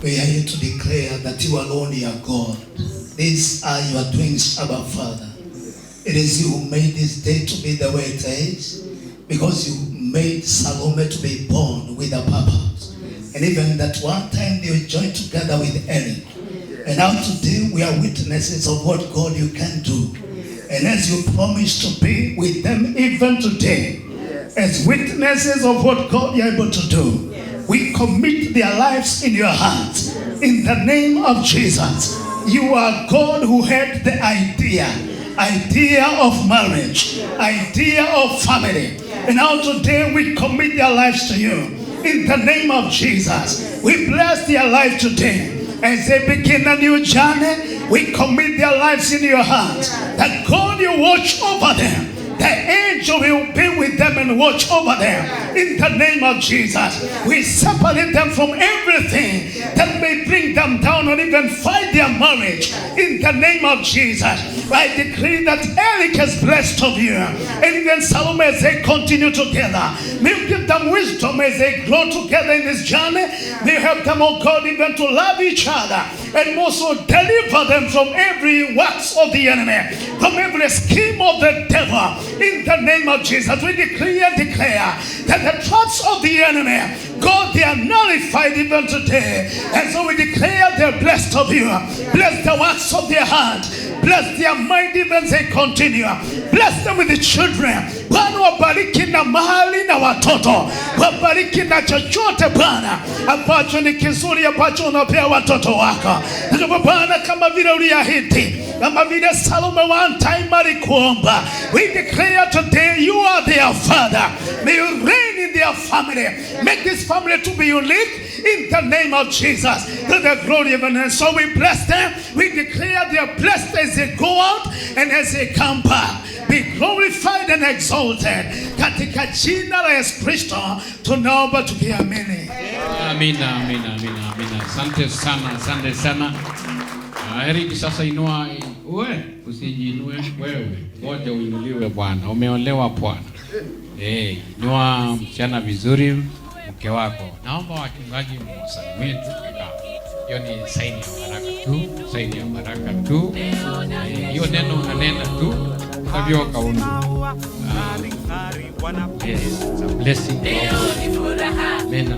we are here to declare that you alone are God. These are your doings, our Father. It is you who made this day to be the way it is, because you made Salome to be born with a purpose. And even that one time they were joined together with Eric. And now today we are witnesses of what God you can do. And as you promised to be with them even today, as witnesses of what God you are able to do, we commit their lives in your hands. In the name of Jesus, you are God who had the idea of marriage, idea of family. And now today we commit their lives to you. In the name of Jesus, we bless their life today. As they begin a new journey, we commit their lives in your hands. That God, you watch over them. The angel will be with them and watch over them. In the name of Jesus, we separate them from everything that may bring them down or even fight their marriage. In the name of Jesus, I decree that Eric is blessed of you. And even Salome, as they continue together, may you give them wisdom as they grow together in this journey. May you help them, oh God, even to love each other. And also deliver them from every works of the enemy, from every scheme of the devil. In the name of Jesus, we decree and declare that the traps of the enemy, God, they are nullified even today. And so we declare they're blessed of you. Bless the works of their hand. Bless their mind even as they continue. Bless them with the children. Bwana wabariki na mahali na watoto. Wabariki na chochote Bwana ambacho ni kizuri ambacho unapea watoto wako. Na Bwana, kama vile uliahidi, kama vile Salome one time alikuomba, we declare today you are their father. May you reign in their family. Make this family to be unique in the name of Jesus, to the glory of God. So we bless them. We declare they are blessed as they go out and as they come back. Be glorified and exalted. Katika jina la Yesu Kristo tunaomba tukiamini. Amina, amina, amina, amina. Asante sana, asante sana. Eric, sasa inua wewe, usijiinue wewe. Ngoja uinuliwe Bwana. Umeolewa Bwana. Inua msichana vizuri, mke wako. Naomba wachungaji mwasalimie tu. Hiyo ni saini ya baraka tu, saini ya baraka tu. Hiyo neno unanena tu, hivyo kaundu. Yes, it's a blessing. Amen.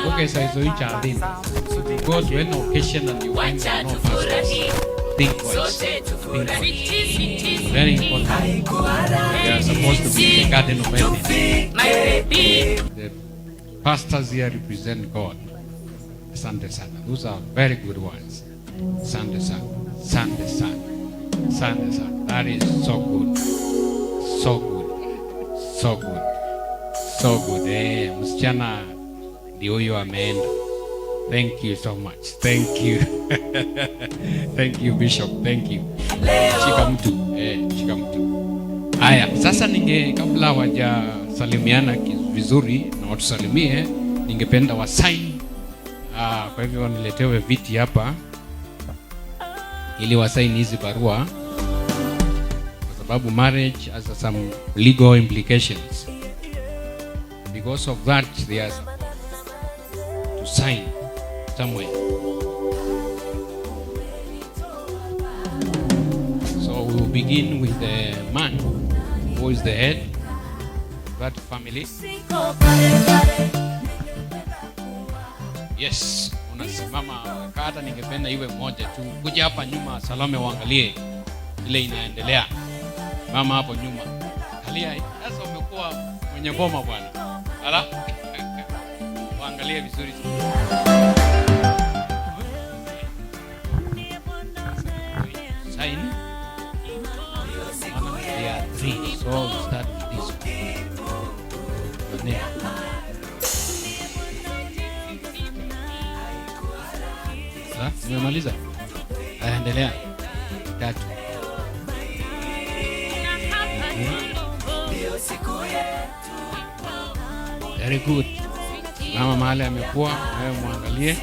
Okay, so it's each other. Go to any occasion and you find no pastors. Think twice. Think twice. Very important. They are supposed to be the garden of Eden. The pastors here represent God. Sunday Sun. Those are very good ones. Sunday Sun. Sunday Sun. Sunday Sun. That is so good. So good. So good. So good. Msichana ndio huyo ameenda. Thank you so much. Thank you. Thank you Bishop. Thank you. Shika mtu. Shika mtu. Haya, sasa kabla wajasalimiana vizuri na watusalimie, ningependa wasign. Kwa hivyo niletewe viti hapa ili wasign hizi barua, kwa sababu marriage has some legal implications. Because of that, they are to sign somewhere. So we will begin with the man who is the head of that family. Yes, unasimama. Hata ningependa iwe moja tu. Kuja hapa nyuma, Salome, waangalie ile inaendelea. Mama hapo nyuma. Angalia, sasa umekuwa mwenye boma bwana. Ala? Waangalie vizuri. Sign. There are three, so we'll start with this one. Umemaliza? Endelea. Tatu. Very good. Mama mahali amekuwa, wewe muangalie.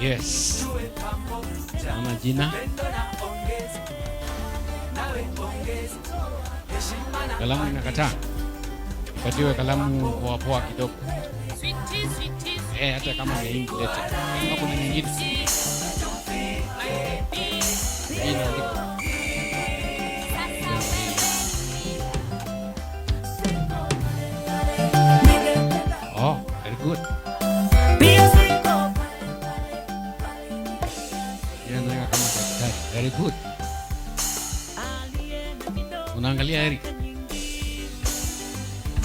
Yes. Sana jina. Kalamu inakataa. Patiwe kalamu poa poa kidogo. Hata kama ni English lete. Kama kuna nyingine. Oh, very good. Very good. Unaangalia Eric.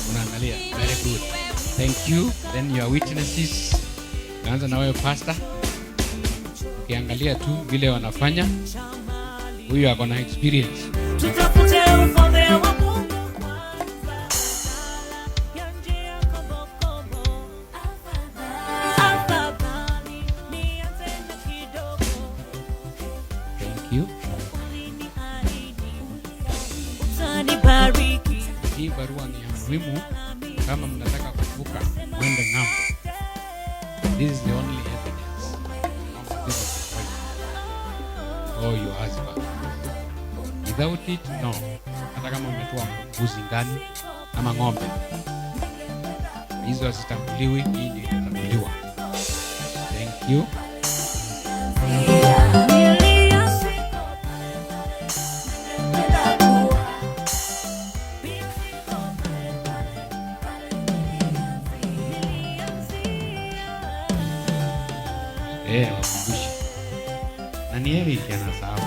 Unaangalia. Very good. Thank you. Then your witnesses. Naanza na wewe pastor. Ukiangalia tu vile wanafanya. Huyu ako na experience. Tutafute ufalme wa Mungu. Hii barua ni ya muhimu kama mnataka kuvuka mwende ng'ambo. This is the only evidence. This is the point. Oh, your husband. Without it, no. Hata kama umetoa mbuzi ngani ama ng'ombe, hizo hazitambuliwi, hii ndio inatambuliwa. Thank you. Wakumbushe. Na ni Eric anasahau.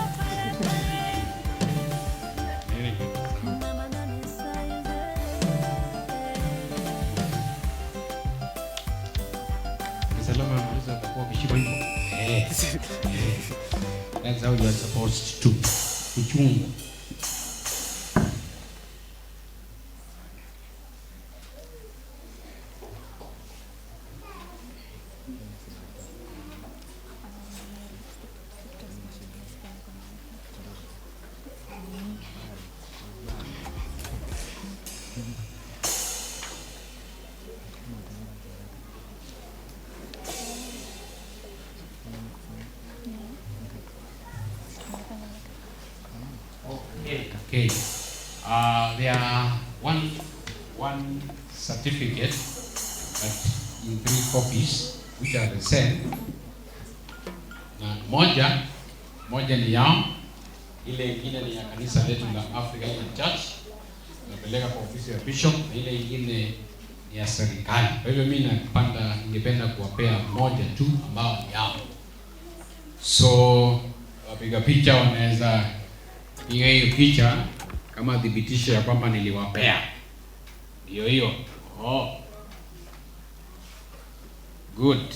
Eric anasahau. Salama anauliza atakuwa kishiba hivyo. That's how you are supposed to. Kuchungu. Okay. There are one certificate, but in 3 copies, which are the same. Na moja ni yao, ile ingine ni ya kanisa letu la African Church. Napeleka kwa ofisi ya bishop, na ile ingine ni ya serikali. Kwa hivyo mimi ningependa kuwapea moja tu ambao ni yao. So wapiga picha wanaweza piga hiyo picha kama thibitisho ya kwamba niliwapea. Hiyo. Oh. Good.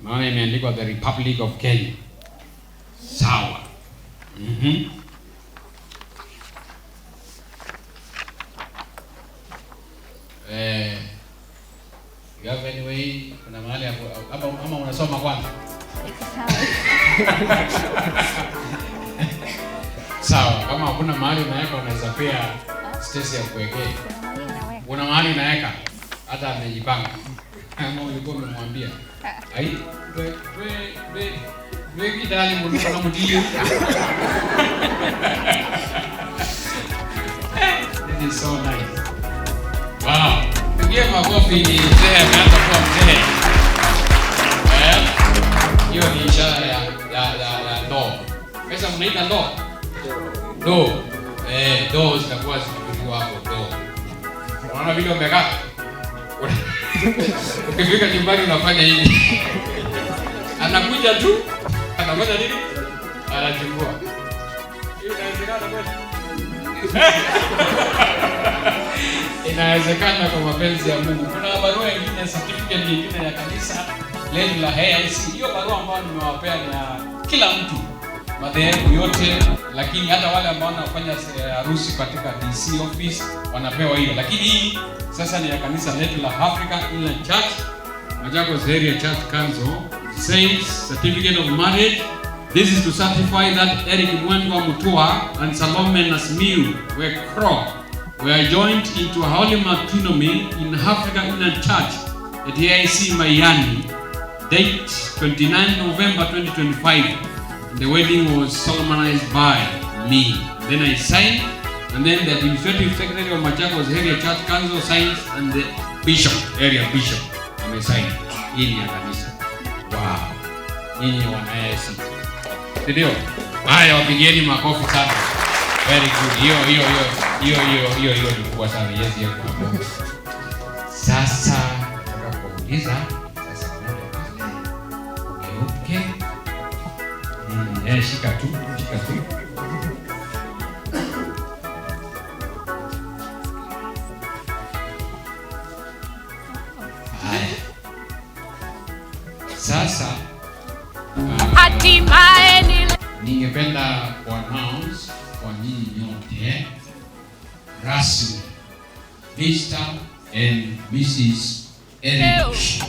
Maana imeandikwa the Republic of Kenya. Sawa. You have anyway, kuna mahali hapo ama unasoma kwanza? Sawa, kama hakuna mahali unaweka unaweza pia Stacy ya kuwekea. Kuna mahali unaweka hata amejipanga. Kama ulikuwa umemwambia. Ai, wewe kidali mbona kuna mdio? This is so nice. Wow. Pigia makofi ni mzee ameanza kuwa mzee. Hiyo ni ishara ya ndoo. Pesa mnaita ndoo? Ndoo. Ndoo zitakuwa zikiwa hapo ndoo. Unaona vile umekaa? Ukifika nyumbani unafanya hivi. Anakuja tu, anafanya nini? Anachukua. Hiyo inawezekana kweli? Inawezekana kwa mapenzi ya Mungu. Kuna barua nyingine, certificate nyingine ya kanisa letu la AIC. Hiyo barua ambayo nimewapea ni ya kila mtu, madhehebu yote, lakini hata wale ambao wanafanya harusi katika DC office wanapewa hiyo. Lakini hii sasa ni ya kanisa letu la African Inland Church, Machakos Area Church Council. Says certificate of marriage. This is to certify that Eric Mwendwa Mutua and Salome Nasmiu Wekro We are joined into a holy matrimony in Africa Inner Church at AIC Mayani, date 29 November 2025. And the wedding was solemnized by me. Then I signed, and then the administrative secretary of Machakos Area Church Council signs, and the bishop, area bishop, amesign. Hii ni ya kanisa. Wow. Nyinyi wana AIC. Ndio. Haya, wapigieni makofi sana. Very good. Hiyo ni kubwa sana. Yes, yes. Sasa nataka kuuliza sasa okay. Shika tu. Haya. Sasa hatimaye ningependa kuannounce kwa nyinyi nyote rasmi Mr. and Mrs. Eric.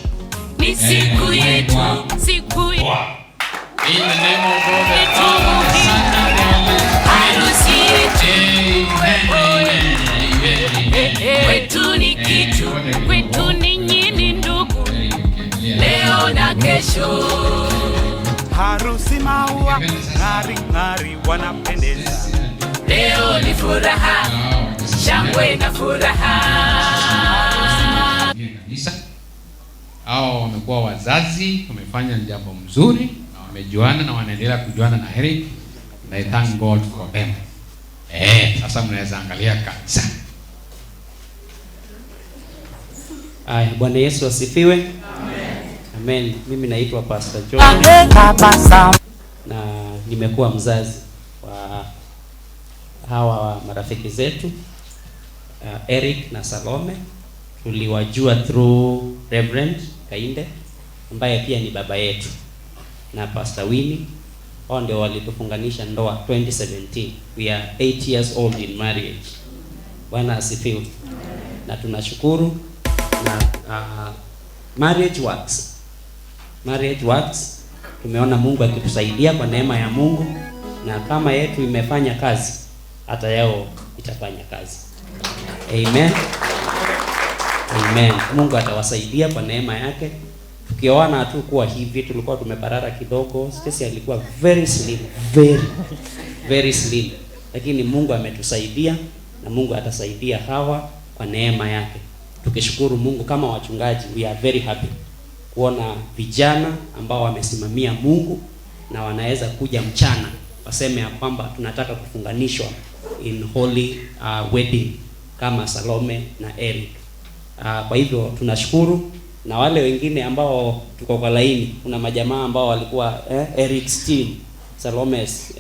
Ni siku yetu, siku yetu. In the name of God the Father, the Son, and the Holy Spirit. Kwetu ni kitu, kwetu ni nyinyi ndugu, leo na kesho. Harusi maua, ng'ari ng'ari wanapendeza. Leo ni furaha, shangwe na furaha. Hao wamekuwa wazazi, wamefanya jambo mzuri na wamejuana na wanaendelea kujuana na Eric. And I thank God for them. Sasa mnaweza angalia kabisa. Bwana Yesu asifiwe. Amen. Amen. Mimi naitwa Pastor John. Na nimekuwa mzazi wa hawa marafiki zetu Eric na Salome. Tuliwajua through Reverend Kainde ambaye pia ni baba yetu, na Pastor Winnie. Hao ndio walitufunganisha ndoa 2017. We are 8 years old in marriage. Bwana asifiwe. Na tunashukuru na marriage works. Marriage works. Tumeona Mungu akitusaidia kwa neema ya Mungu, na kama yetu imefanya kazi, hata yao itafanya kazi. Amen. Amen. Mungu atawasaidia kwa neema yake. Tukioana tu kuwa hivi, tulikuwa tumeparara kidogo. Stacy alikuwa very slim, very slim. Lakini Mungu ametusaidia na Mungu atasaidia hawa kwa neema yake. Tukishukuru Mungu kama wachungaji, we are very happy kuona vijana ambao wamesimamia Mungu na wanaweza kuja mchana waseme ya kwamba tunataka kufunganishwa in holy wedding kama Salome na Eric. Kwa hivyo tunashukuru, na wale wengine ambao tuko kwa laini, kuna majamaa ambao walikuwa Eric's team, Salome's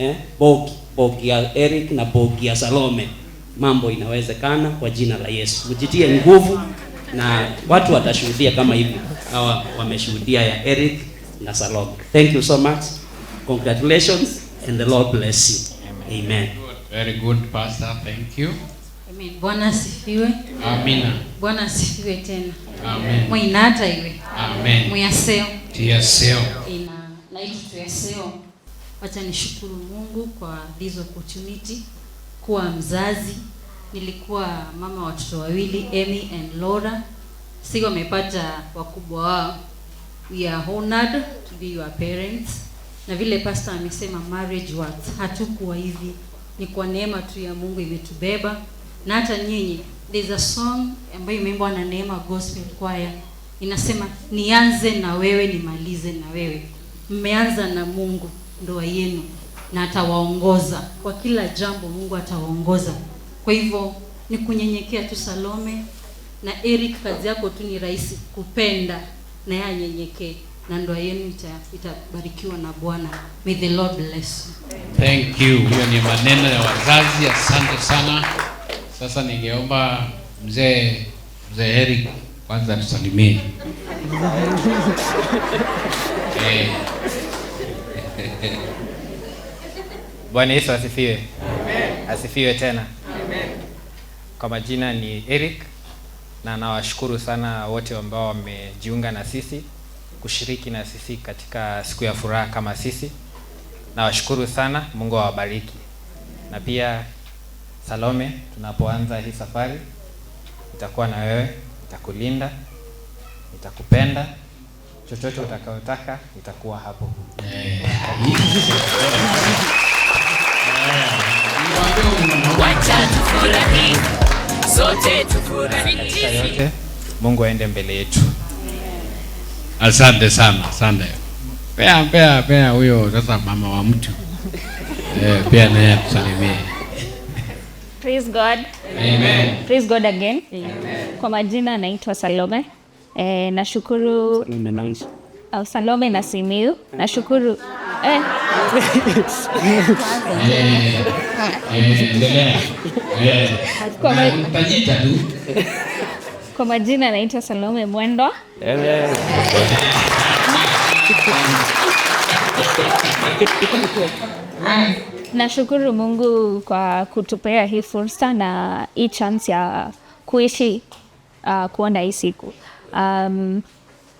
bogi ya Eric na bogi ya Salome. Mambo inawezekana kwa jina la Yesu. Mjitie nguvu na watu watashuhudia kama hivi hawa wameshuhudia ya Eric na Salome. Thank you so much. Congratulations and the Lord bless you. Amen. Very good, Pastor. Thank you. Amen. Bwana asifiwe. Amina. Bwana asifiwe tena. Amen. Mwainata iwe. Amen. Muyaseo. Tiyaseo. Naitwa Tuyaseo. Wacha nishukuru Mungu kwa this opportunity kuwa mzazi. Nilikuwa mama watoto wawili, Emmy and Laura. Siko wamepata wakubwa wao. We are honored to be your parents. Na vile pastor amesema marriage works, hatukuwa hivi. Ni kwa neema tu ya Mungu imetubeba. Na hata nyinyi, there's a song ambayo imeimbwa na Neema Gospel Choir. Inasema nianze na wewe nimalize na wewe. Mmeanza na Mungu ndoa yenu na atawaongoza kwa kila jambo. Mungu atawaongoza. Kwa hivyo ni kunyenyekea tu. Salome na Eric, kazi yako tu ni rahisi, kupenda na yeye anyenyekee, na ndoa yenu itabarikiwa na Bwana. May the Lord bless you. Thank you. Hiyo ni maneno ya wazazi. Asante sana. Sasa ningeomba mzee Eric kwanza tusalimie. Bwana Yesu asifiwe. Amen. Asifiwe tena. Amen. Kwa majina ni Eric na nawashukuru sana wote ambao wamejiunga na sisi kushiriki na sisi katika siku ya furaha kama sisi. Nawashukuru sana, Mungu awabariki. Na pia Salome, tunapoanza hii safari, nitakuwa na wewe, nitakulinda, nitakupenda, chochote utakayotaka nitakuwa hapo. Wacha tufurahi, sote tufurahi. Katika yote, Mungu aende mbele yetu. Asante sana, asante. Pea huyo sasa mama wa mtu. Pia naye tusalimie. Praise God. Amen. Praise God again. Amen. Kwa majina naitwa Salome. Nashukuru Salome na Simiyu. Nashukuru Kwa majina naitwa Salome Mwendo. Nashukuru Mungu kwa kutupea hii fursa na hii chance ya kuishi kuona hii siku.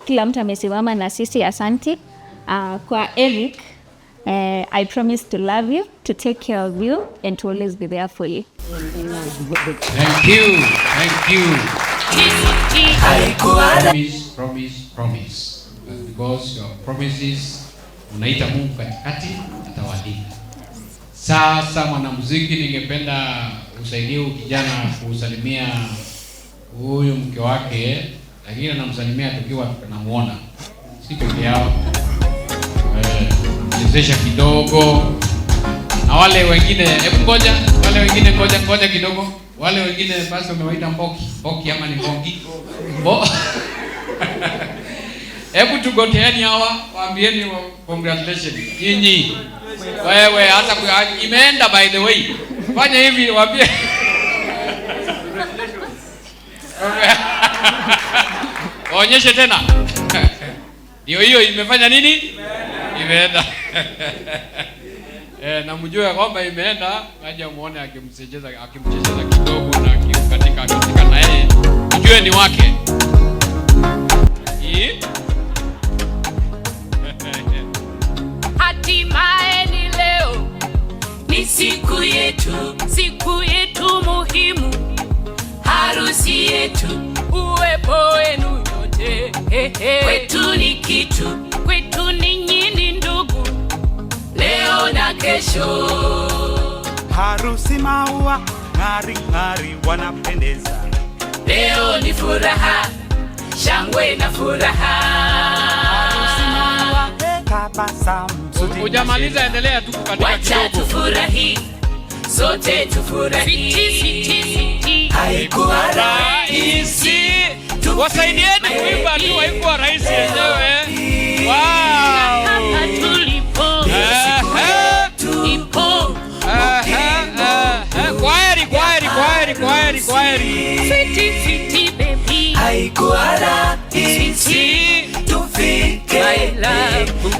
Kila mtu amesimama na sisi, asanti. Kwa Eric, I promise to love you, to take care of you and to always be there for you. Thank you. Thank you. Promise. Because your promises, unaita Mungu katikati, atawalinda. Sasa mwanamuziki, ningependa usaidie kijana kusalimia huyu mke wake, lakini anamsalimia tukiwa tunamuona. Si peke yao. Chezesha kidogo. Na wale wengine, hebu ngoja, wale wengine ngoja kidogo. Wale wengine basi wamewaita Mboki ama ni Mbongi. Hebu tugoteeni hawa, waambieni congratulations. Nyinyi. Wewe hata imeenda by the way. Fanya hivi waambie. Onyeshe tena. Hiyo imefanya nini? Imeenda. Na mjue kwamba imeenda, aje muone akimchezeza kidogo na katika na yeye. Mjue ni wake. Hatimaye ni leo, ni siku yetu muhimu, harusi yetu, uwepo wenu yote. Kwetu ni kitu, kwetu ninyi ni ndugu, leo na kesho. Harusi maua, ng'ari wanapendeza. Leo ni furaha, shangwe na furaha. Harusi maua, tabasamu. Hujamaliza, endelea tu katika kidogo. Wacha tufurahi, sote tufurahi. Haikuwa rahisi. Wasaidieni kuimba tu, haikuwa rahisi yenyewe. Wow. Hapa tulipo. Kwaheri. Sweetie baby. Haikuwa rahisi tufike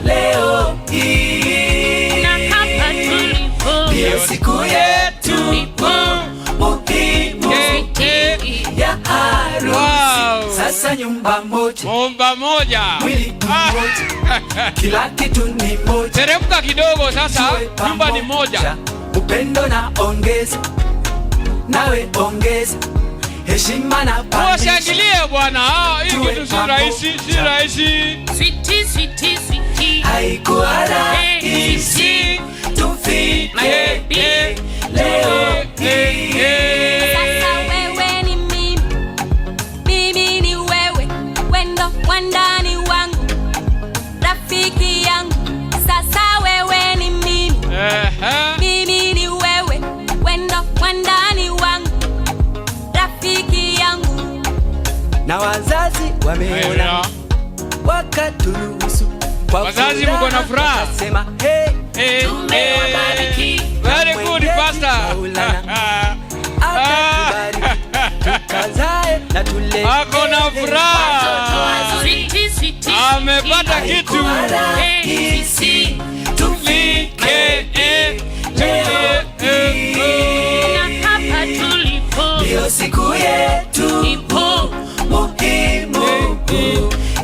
leo hii. Na hapa tulipo. Ndio siku yetu muhimu ya harusi. Sasa nyumba moja. Mwili mmoja. Kila kitu ni moja. Teremka kidogo sasa, nyumba ni moja. Upendo na ongeza, nawe ongeza, heshima na pandisha. Washangilie bwana, hii kitu si rahisi. Sweetie. Haikuwa rahisi tufike leo hii. Sasa wewe ni mimi ni wewe, wendo wandani wangu, rafiki yangu. Sasa wewe ni mimi ni wewe, wendo wandani wangu, rafiki yangu. Na wazazi wameona, wakaturuhusu. Wazazi mko na furaha. Sema tumewabariki. Very good pastor. Tukazae na tule. Ako na furaha. Amepata kitu. Tufike na hapa tulipo. Ndio siku yetu muhimu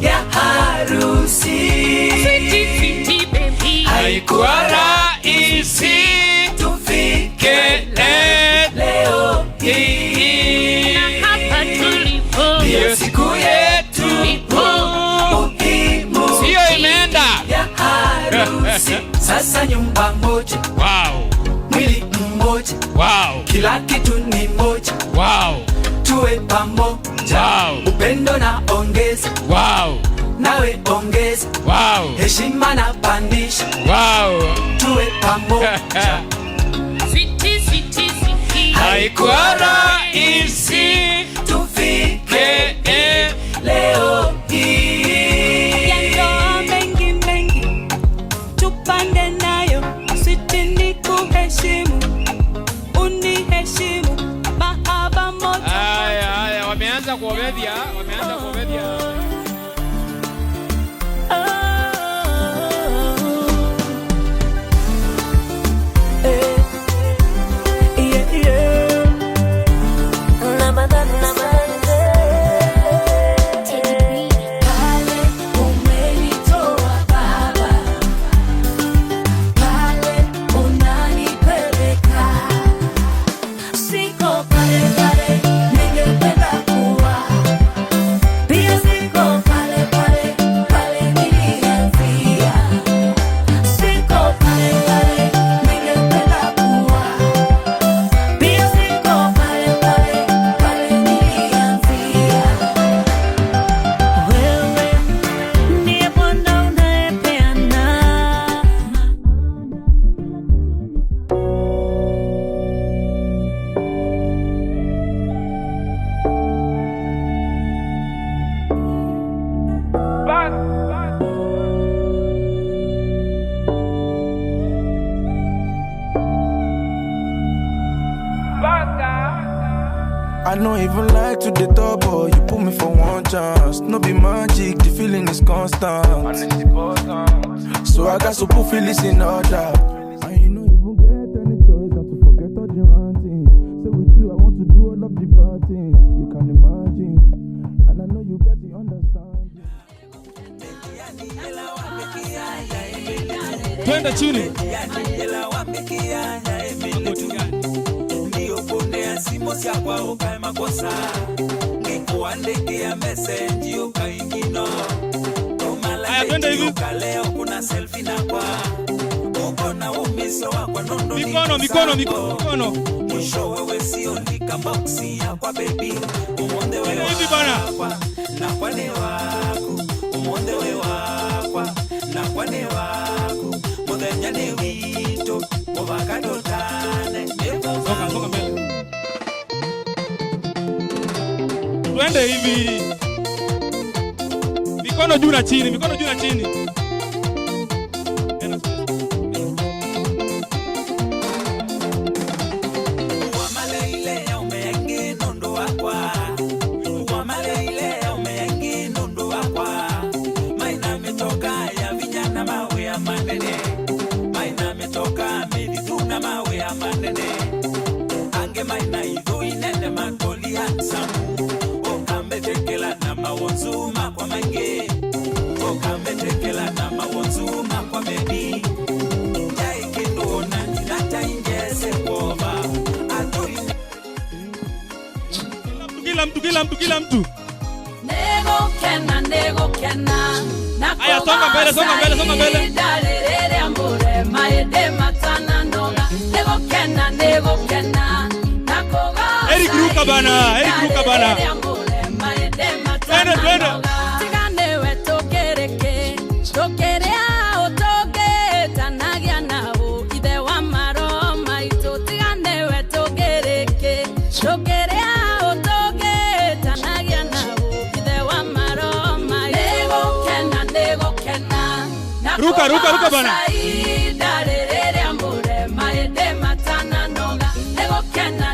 ya harusi. Sweetie baby. haikuwa rahisi tufike leo. sasa nyumba moja. Wow. Mwili mmoja. Wow. Kila kitu ni moja. Wow. Tuwe pamoja. Wow. Upendo na ongeza. Wow. Nawe ongeza. Wow. Heshima na pandisha. Wow. Tuwe pamoja. Sweetie, sweetie, sweetie. Haikuwa rahisi tufike leo hii. Yando mengi mengi tupande nayo, sweetie ni kuheshimu, uniheshimu, mahaba moja. Haya, wameanza kuobedia, I don't even like to the top, boy. You put me for one chance. No be magic, the feeling is constant. So I got to put feelings in order. And you know you don't get any choice than to forget all the wrong things. Say with you, I want to do all of the bad things. You can imagine, and I know you get the understanding. Twende chini. Simosia kwa ukae makosa nikuandikia message ukaingino Aya, twende hivi. Leo kuna selfie na kwa uko na umiso wako nondo mikono mwisho wewe sio nikamboxi ya kwa baby umonde wewe hivi bana na kwa ni wako umonde wewe wako na kwa ni wako modenya ni wito ovakado tane soka mbele. Twende hivi. Mikono juu na chini. Wamaleile ya umeyengi nondo wakwa. Wamaleile ya umeyengi nondo wakwa. Maina metoka ya vijana mawe ya manene. Maina metoka medithuna mawe ya manene. Ange maina idhu inene matoli hansamu. Okambetekela na mawonzuma kwa mange. Okambetekela na mawonzuma kwa bebi. Jai kindona nilata ingeze kuova. Kila mtu. Nego kena. Aya, songa mbele. Dalere ambure maede matana noga. Nego kena. Nakoga. Eric Ruka bana. Twende. Tigane we tokereke. Tokerea otoge tanagia nao. Ide wa maro maito. Tigane we tokereke. Tokerea otoge tanagia nao. Ide wa maro maito. Nego kena. Ruka bana. Dalere ambure maede matana noga.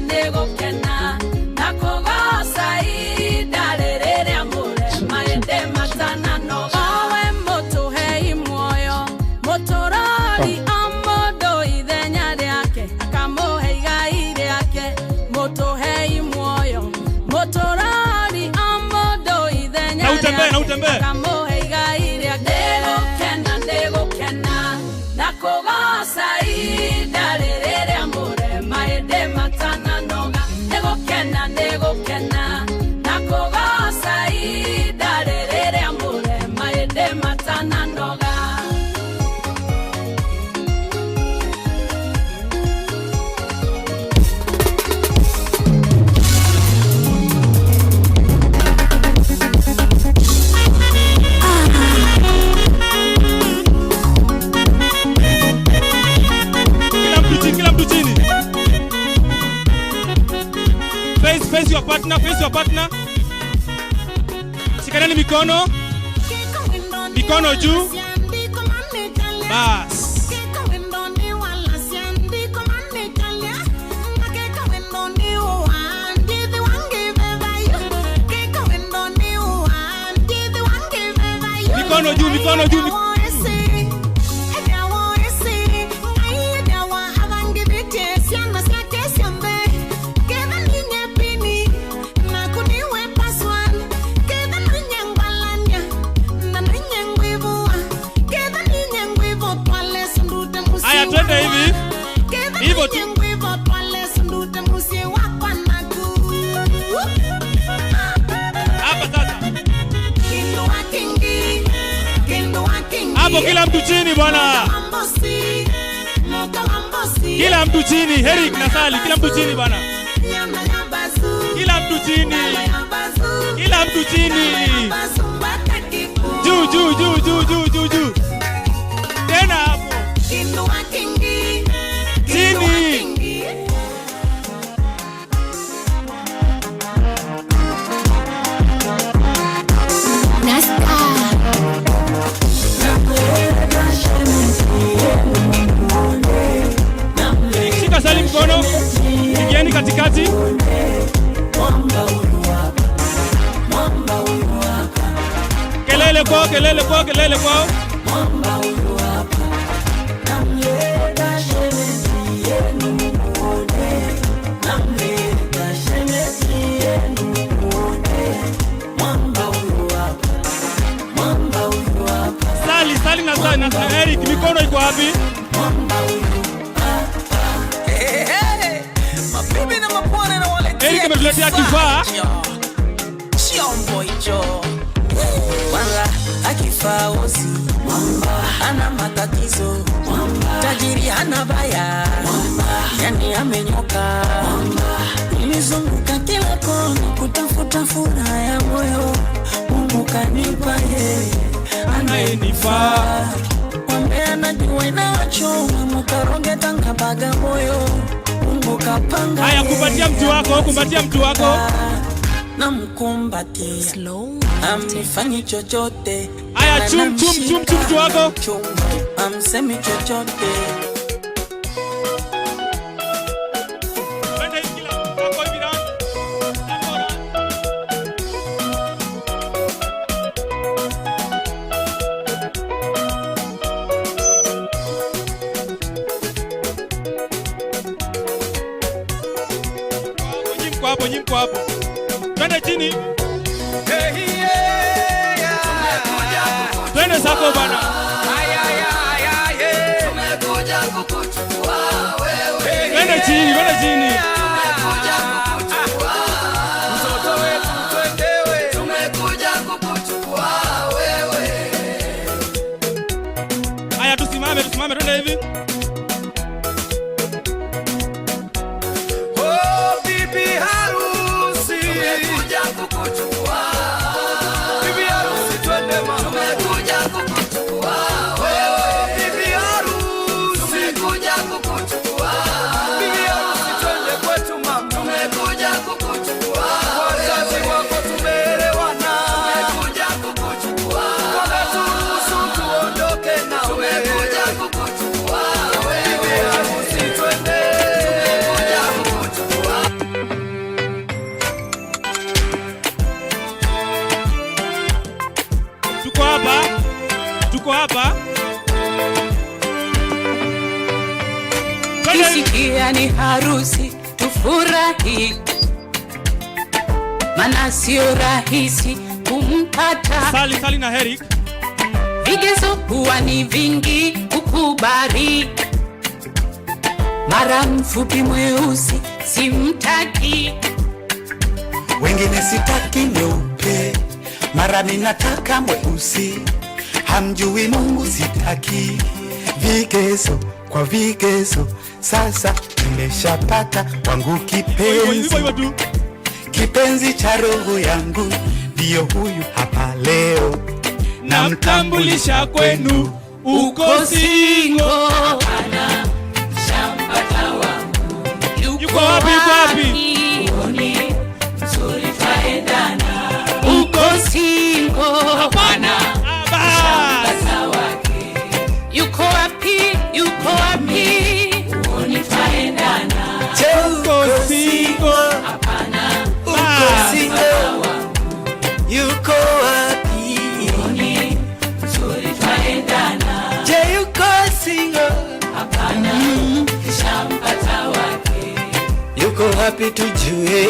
Nego kena. Nakoga sai dalere ambure maede matana noga. Owe moto hei moyo. Motorari amodo idenya yake. Akamohe igai yake. Moto hei moyo. Motorari amodo idenya yake. Na utembee. Akamohe igai yake. Nego kena. partner, face your partner. Shikaneni mikono. Mikono juu. Bas. Mikono juu, mikono juu. Aya, twende hivi. Hivyo tu. Hapa sasa. Hapo kila mtu chini bwana. Kila mtu chini. Eric na Sally, kila mtu chini bwana. Kila mtu chini. Kila mtu chini. Juu juu juu juu juu juu juu. Tena hapo. Chini. Shika Sally mkono. Ingieni katikati. Kelele kwao, kelele kwao, kelele kwao. Sally na Eric, mikono iko wapi? Eric ametuletea kifaa. Wala akifaa osi ana matatizo, tajiri hana baya, yani amenyoka. Nimezunguka kila kona kutafuta furaha ya moyo, Mungu kanipa yeye anayenifaa. Mwambe anajua inawachoma, mkaronge tanga baga moyo, Mungu kapanga. Haya, kumbatia mtu wako, kumbatia mtu wako. Na mkumbatia amnifanyi chochote. Aya, chum mtu wako. Amsemi chochote. Wende kila wako hivi na. Nyimko hapo. Twende chini. Twende sako bana. Tumekuja kukuchukua wewe. Twende chini, twende chini. Tumekuja kukuchukua. Mtoto wetu twendewe. Tumekuja kukuchukua wewe. Aya, tusimame, twende hivi. Tuko hapa. Kisikia ni harusi, tufurahi, maana sio rahisi kumpata. Sally na Eric. Vigezo huwa ni vingi ukubali, mara mfupi mweusi simtaki, wengine sitaki nyeupe, mara ninataka mweusi. Hamjui Mungu sitaki, vigezo kwa vigezo. Sasa nimeshapata wangu kipenzi, kipenzi cha roho yangu, ndio huyu hapa leo. Namtambulisha kwenu, uko singo. Shampata wangu, yuko wapi? Uoni, yuko wapi tujue.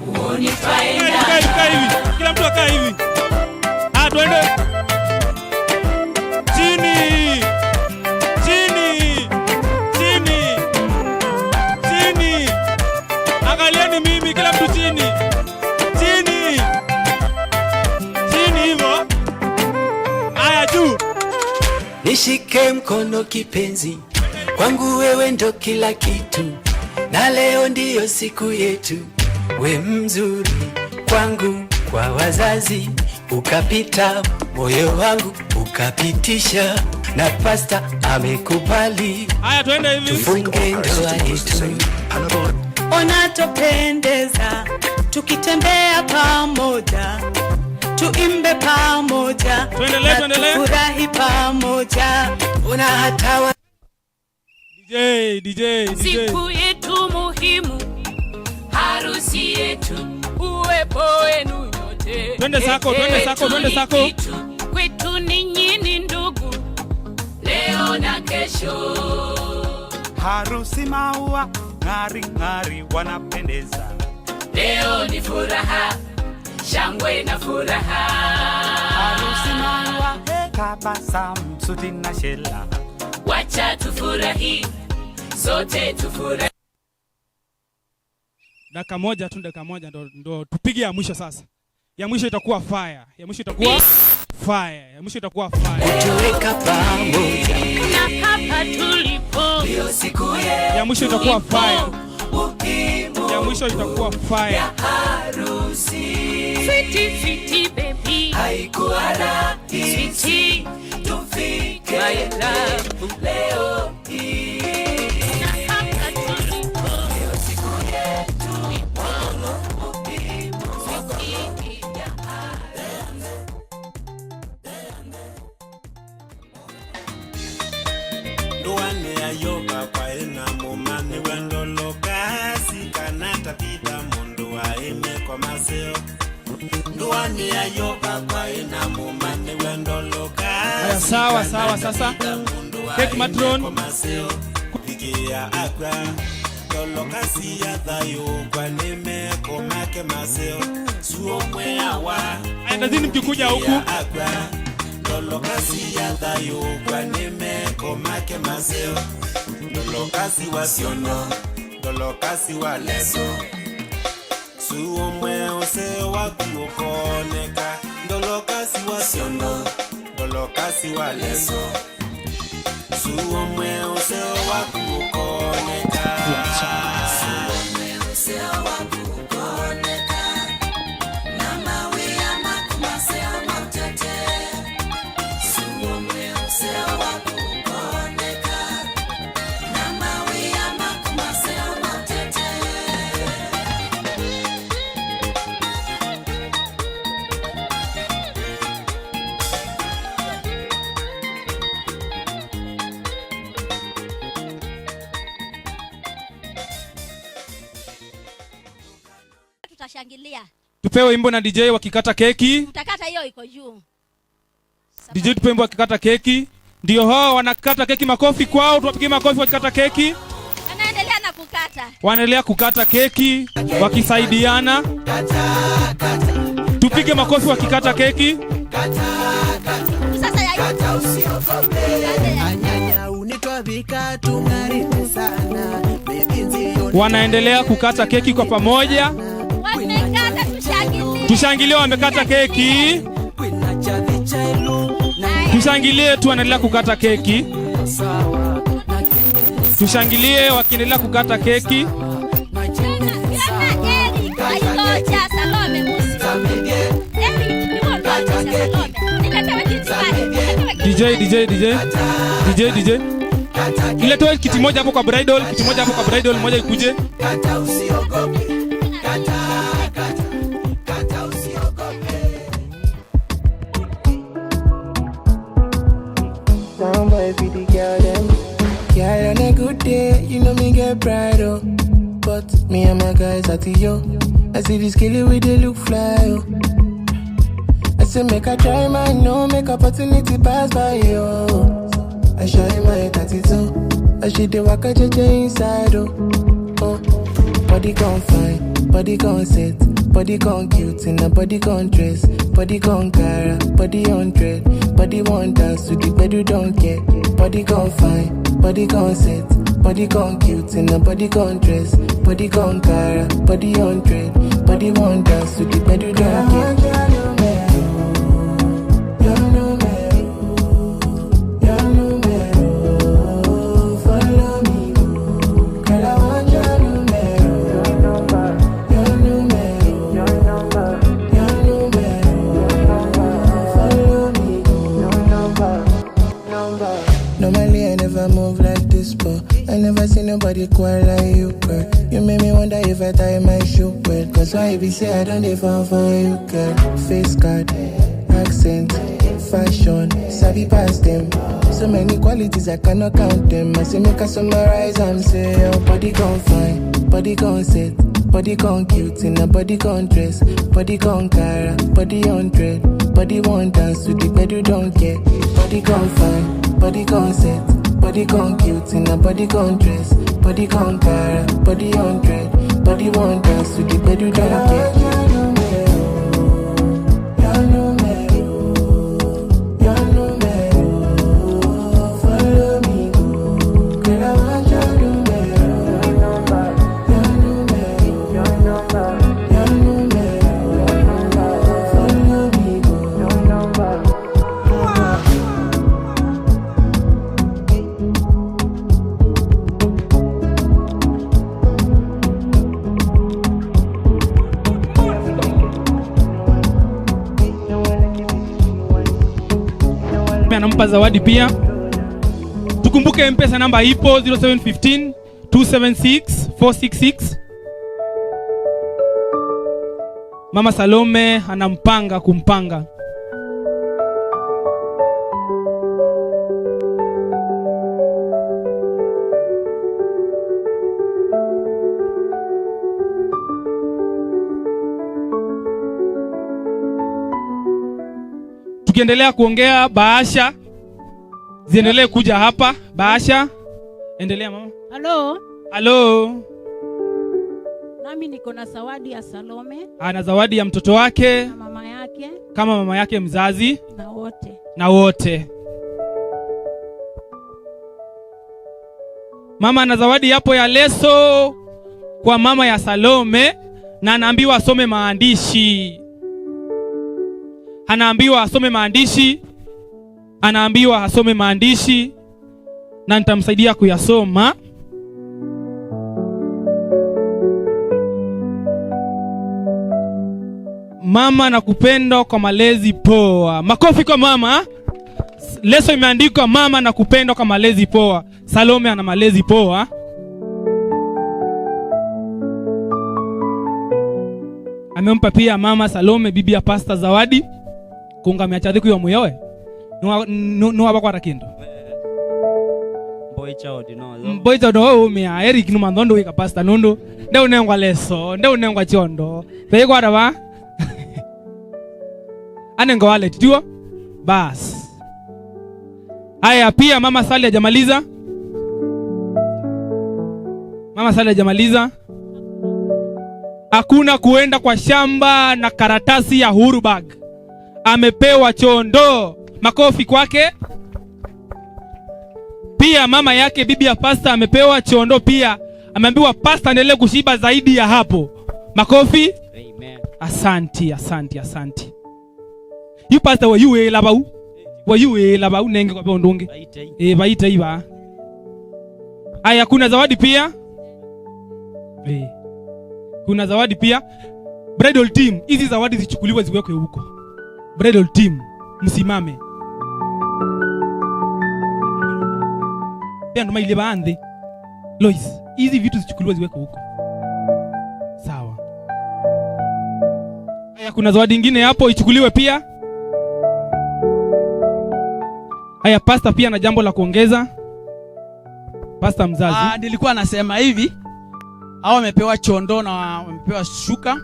Uoni faida. Kila mtu akaa hivi. Twende. Chini. Angalieni mimi, kila mtu chini. Chini hivyo. Haya juu. Nishike mkono kipenzi, kwangu wewe ndo kila kitu, na leo ndiyo siku yetu. We mzuri kwangu, kwa wazazi ukapita, moyo wangu ukapitisha, na pasta amekubali. Haya twende hivi. Tufunge ndoa yetu. Unatopendeza, tukitembea pamoja, tuimbe pamoja, tuendelee. Furahi pamoja. Una hatawa DJ. Siku yetu muhimu, harusi yetu, uwepo wenu nyote. Twende sako. Kwetu ninyi ni ndugu, leo na kesho. Harusi maua, ng'ari wanapendeza. Leo ni furaha, shangwe na furaha. Harusi maua, tabasamu, suti na shela. Wacha tufurahi, sote tufurahi. Dakika moja ndo tupige ya mwisho sasa. Ya mwisho itakuwa fire. Tuweka pamoja. Na hapa tulipo, ndio siku yetu. Ya mwisho itakuwa fire. Ya harusi. Sweetie baby, haikuwa rahisi. Sweetie, tufike my love, leo hii. na hapa tulipo, ndio siku yetu. Nduane ayoba kwa ena mumani wendolo kasi kanata pita mundu wa eme kwa maseo. Nduane ayoba kwa ena mumani wendolo kasi. Sawa sasa. Take matron. Vigia akwa. Dolo kasi ya dayo kwa neme komake maseo. Suomwe awa. Ndazini mkikuja huku. Dolo kasi ya dayo kwa neme komake maseo. Dolo kasi wa siono. Dolo kasi wa leso. Suomwe ose wa kuokoneka. Dolo kasi wa siono. Dolo kasi wa leso. Suomwe ose wa kuokoneka. Suomwe ose wa kuokoneka. Na mawe ama kumasea matete. Suomwe ose wa kuokoneka. Na mawe ama kumasea matete. Tutashangilia. Tupewe wimbo na DJ wakikata keki. Mtakata hiyo iko juu. DJ tupewe wimbo wakikata keki. Ndio hao wanakata keki, makofi kwao, tuwapigie makofi wakikata keki. Wanaendelea kukata keki wakisaidiana. Tupige makofi wakikata keki. Sasa ya Wanaendelea kukata keki kwa pamoja. Wamekata, tushangilie, wamekata keki. Tushangilie tu, wanaendelea kukata keki. Tushangilie wakiendelea kukata keki. DJ. Ile toa kiti moja hapo kwa bridal, kiti moja hapo kwa bridal, moja ikuje. Kata usiogope. Kata usiogope. Down by the girl them. Girl on a good day, you know me get pride oh. But me and my guys at yo. I see this killer with the look fly oh. I say make I try my no, make opportunity pass by yo. I show him my 32. I should the waka jeje inside oh. body con fine, body con set, body con cute, in a body con dress, body con cara, body on dread, body want dance to the bed you don't care. Body con fine, body con set, body con cute, in a body con dress, body con cara, body on dread, body want dance to the bed you don't care. Normally I never move like this, but I never see nobody quite like you, girl. You make me wonder if I tie my shoe well. Cause why be say I don't fall for you, girl. Face card, accent, fashion, savvy past them. So many qualities I cannot count them. I say make I summarize and say your body con fine, body con set, body con cute, in a body con dress, body con cara, body on dread, body want dance to the bed you don't care. Body con fine, body con set, body con cute, in a body con dress, body con cara, body on dread, body want dance to the bed you don't care. Anampa zawadi pia. Tukumbuke M-Pesa namba ipo 0715 276 466. Mama Salome anampanga kumpanga. Tukiendelea kuongea, bahasha ziendelee kuja hapa. Bahasha, endelea mama. Halo. Nami niko na zawadi ya Salome. Ana zawadi ya mtoto wake. Na mama yake. Kama mama yake mzazi. Na wote. Mama ana zawadi hapo ya leso kwa mama ya Salome, na anaambiwa asome maandishi. Anaambiwa asome maandishi na nitamsaidia kuyasoma. Mama nakupenda kwa malezi poa. Makofi kwa mama. Leso imeandikwa mama nakupenda kwa malezi poa. Salome ana malezi poa. Amempa pia mama Salome bibi ya Pastor zawadi. Kunga miachadhi kuyo muyowe. Nuwa bako atakindo. Mboicha odo umia. Eric numandondo wika Pastor nondo. Nde unengwa leso. Nde unengwa chondo. Peye kwa adaba. Anengo wale tituo. Bas. Haya pia mama Sali hajamaliza. Hakuna kuenda kwa shamba na karatasi ya huru bag. Amepewa chondo. Makofi kwake. Pia mama yake bibi ya Pastor amepewa chondo pia. Ameambiwa Pastor endelee kushiba zaidi ya hapo. Makofi. Amen. Asante. You Pastor wayuwe labau. Wayuwe labau nenge kwa ondonge. Baita iba. Aya kuna zawadi pia. Kuna zawadi pia. Bridal team, hizi zawadi zichukuliwe ziwekwe huko. Bridal team, msimame. Pia ndo maile baande. Lois, hizi vitu zichukuliwe ziwekwe huko. Sawa. Haya kuna zawadi nyingine hapo ichukuliwe pia. Haya Pastor pia na jambo la kuongeza. Pastor mzazi. Nilikuwa nasema hivi. Hao wamepewa chondo na wamepewa shuka.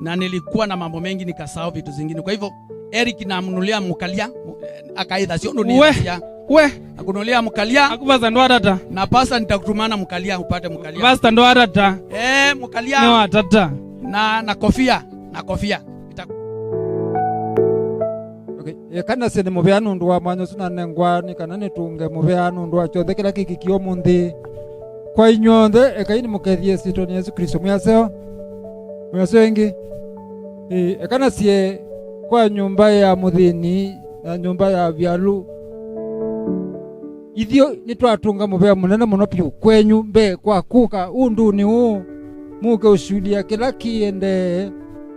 Na nilikuwa na mambo mengi nikasahau vitu zingine. Kwa hivyo Eric namnunulia mkalia akaida sio ndo we nakunulia mkalia akupasa ndo atata na pasa nitakutumana mkalia upate mkalia pasta ndo atata mkalia no atata na kofia okay kana sene mubeano ndo wa manyo suna nengwani kana nitunge mubeano ndo achothe kila kikikio munthi kwa inyothe ekaini mukethie sito ni Yesu Kristo mwaseo ingi kana sie kwa nyumba ya muthini na nyumba ya vyalu ithio nitwatunga mubea munene muno piu kwenyu mbe kwa kuka undu ni muke ushuhudia kila kiende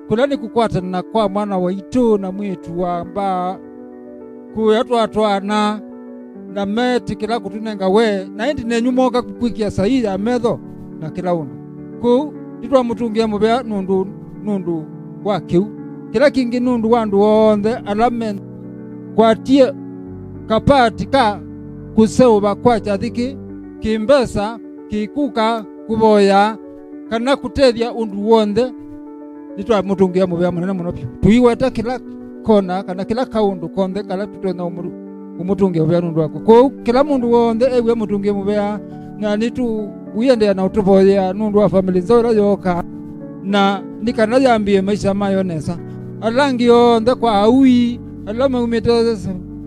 kulani kukwatana kwa mwana wa itu na mwitu wa mba kuyatwa twana na meti kila kutunenga we na indi nenyumoka kukwikia sahi ya metho na kila undu ku nditwa mutungia mubea nundu wa kiu kila kingi nundu wandu wonthe alamen kwatie kapati ka kuseuba kwa chathiki kimbesa kikuka kuboya kana kutethia undu wonthe nitwa mutungia mubea munene muno pyu tuiweta kila kona kana kila kaundu konthe kala tutona umutungia mubea nundu wako ko kila mundu wonthe ewe mutungia mubea na nitu uende na utuboya nundu wa family zora yoka na nikana yambie maisha mayo nesa alangi yonthe kwa aui alama umete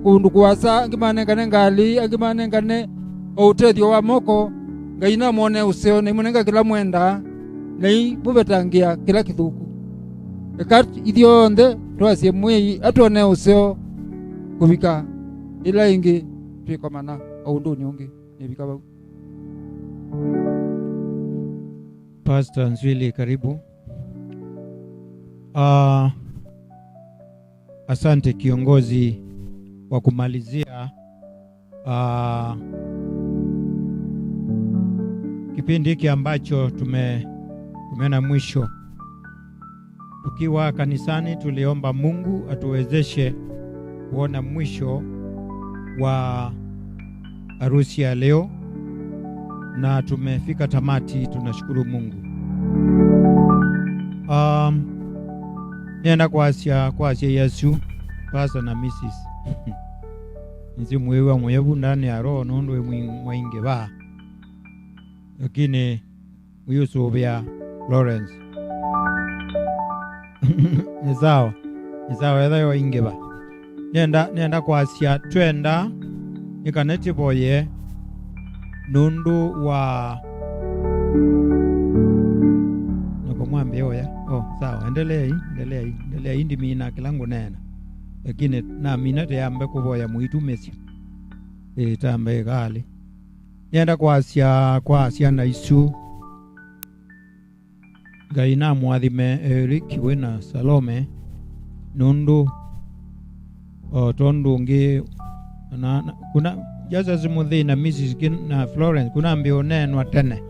kundu kuwasa ngimanengane ngali agimanengane outethio wa moko ngaina mone useo na imunenga kila mwenda nei bubetangia kila kithuku ekat ithio nthe twasie mwei atone useo kubika ila ingi twikomana aundu ni ungi nibika bau. Pastor Nzwili karibu. Asante kiongozi wa kumalizia kipindi hiki ambacho tumeona mwisho. Tukiwa kanisani tuliomba Mungu atuwezeshe kuona mwisho wa harusi ya leo na tumefika tamati, tunashukuru Mungu. Nenda kwa Asia Yesu Pastor na Mrs. Nzi mwewa mwevu ndani ya roho nondwe mwinge ba. Lakini uyusu bya Lawrence. Nizao edha yo inge ba. Nenda kwa Asia twenda nikaneti boye nundu wa nakomwambia oya sawa endelea indi mina kilangu nena lakini na mina te ambe kuboya muitu mesi tambe gali nenda kwa Asia na Isu gaina mwathime Eric wena Salome nundu tondu ngi kuna jaza zimuthi na Mrs. na Florence kuna mbio nenwa tene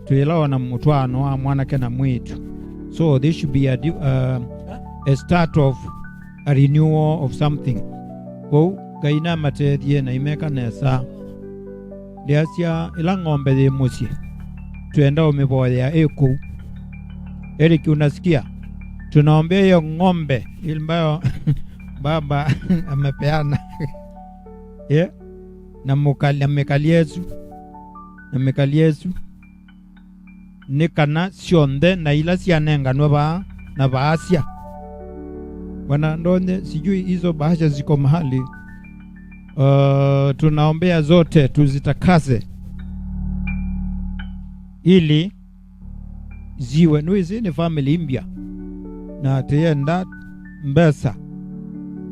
tuilawa na mutwano wa mwanake na mwitu. So this should be a start of a renewal of something. Gaina matethie na imeka nesa liasia ila ng'ombe thi musie tuenda umiboya eku Eric unasikia tunaombea hiyo ng'ombe ambayo baba amepeana na mekali Yesu nikana sionde na ila sianenganwa na baasia wana ndonde sijui hizo bahasha ziko mahali. Tunaombea zote tuzitakase ili ziwe nuizi ni family mpya na tienda mbesa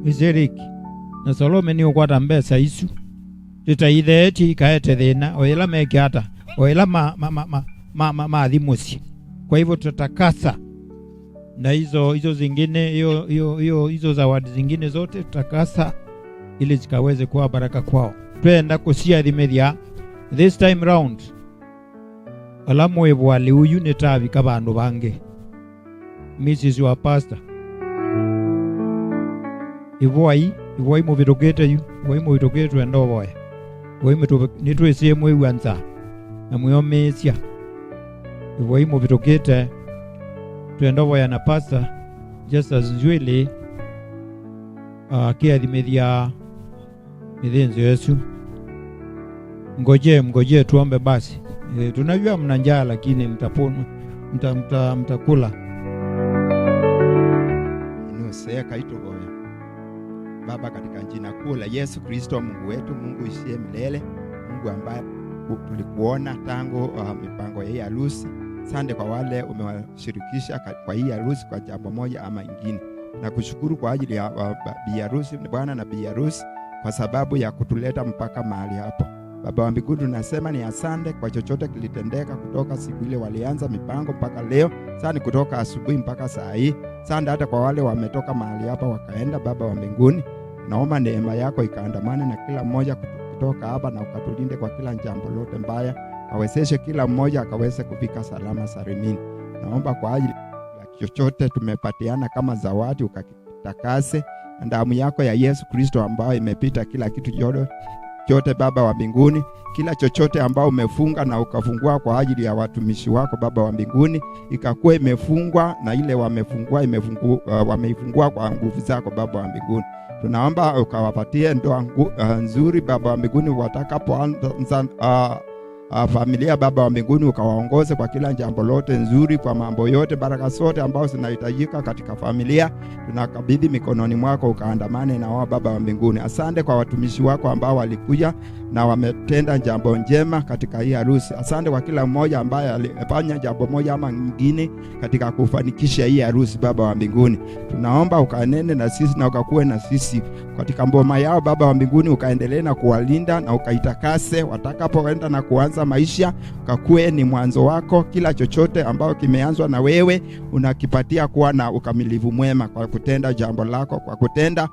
Izeriki na Salome ni ukwata mbesa isu tutaitheti kaete thina oila mekiata oila maathimusi. Kwa hivyo tutakasa na hizo zingine hizo zawadi zingine zote tutakasa ili zikaweze kuwa baraka kwao. Twenda kusiathimithia this time round alamu ebwali uyu nitabika bandu bange Mrs. wa pastor Ivoi mubirugete endo boya nitwesie mwiwanza na mwiomesya Ivoi mubirugete twendo boya na pastor just as Nzwili kiathimithia mithinzo Yesu Mngojee tuombe basi. Tunajua mna njaa lakini mtakula. Inusea kaito goya. Baba, katika jina kuu la Yesu Kristo Mungu wetu, Mungu isiye milele, Mungu ambaye tulikuona tangu mipango ya hii harusi. Asante kwa wale umewashirikisha kwa hii harusi kwa jambo moja ama ingine. Na kushukuru kwa ajili ya bi harusi, bwana na bi harusi, kwa sababu ya kutuleta mpaka mahali hapo. Baba wa mbinguni, tunasema ni asante kwa chochote kilitendeka kutoka siku ile walianza mipango mpaka leo. Asante kutoka asubuhi mpaka saa hii. Asante hata kwa wale wametoka mahali hapa wakaenda. Baba wa mbinguni, naomba neema yako ikaandamane na kila mmoja kutoka hapa, na ukatulinde kwa kila jambo lote mbaya. Awezeshe kila mmoja akaweze kufika salama salimini. Naomba kwa ajili ya chochote tumepatiana kama zawadi, ukakitakase na damu yako ya Yesu Kristo ambayo imepita kila kitu chote. Baba wa mbinguni, kila chochote ambao umefunga na ukafungua kwa ajili ya watumishi wako Baba wa mbinguni, ikakuwa imefungwa, na ile wameifungua kwa nguvu zako Baba wa mbinguni. Tunaomba ukawapatie ndoa nzuri Baba wa mbinguni, watakapoanza familia Baba wa mbinguni, ukawaongoze kwa kila jambo lote nzuri, kwa mambo yote, baraka zote ambao zinahitajika katika familia tunakabidhi mikononi mwako, ukaandamane na wao Baba wa mbinguni. Asante kwa watumishi wako ambao walikuja na wametenda jambo njema katika hii harusi. Asante kwa kila mmoja ambaye alifanya jambo moja ama nyingine katika kufanikisha hii harusi Baba wa mbinguni. Tunaomba ukanene na sisi na ukakuwe na sisi katika mboma yao Baba wa mbinguni, ukaendelee na kuwalinda na ukaitakase watakapoenda na kuanza maisha, ukakuwe ni mwanzo wako. Kila chochote ambao kimeanzwa na wewe unakipatia kuwa na ukamilifu mwema kwa kutenda jambo lako, kwa kutenda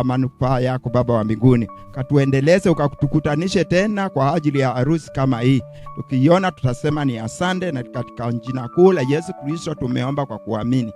manufaa yako Baba wa mbinguni. Katuendeleze, ukatukutanishe tena kwa ajili ya harusi kama hii. Tukiona tutasema ni asante, na katika jina kuu la Yesu Kristo tumeomba kwa kuamini.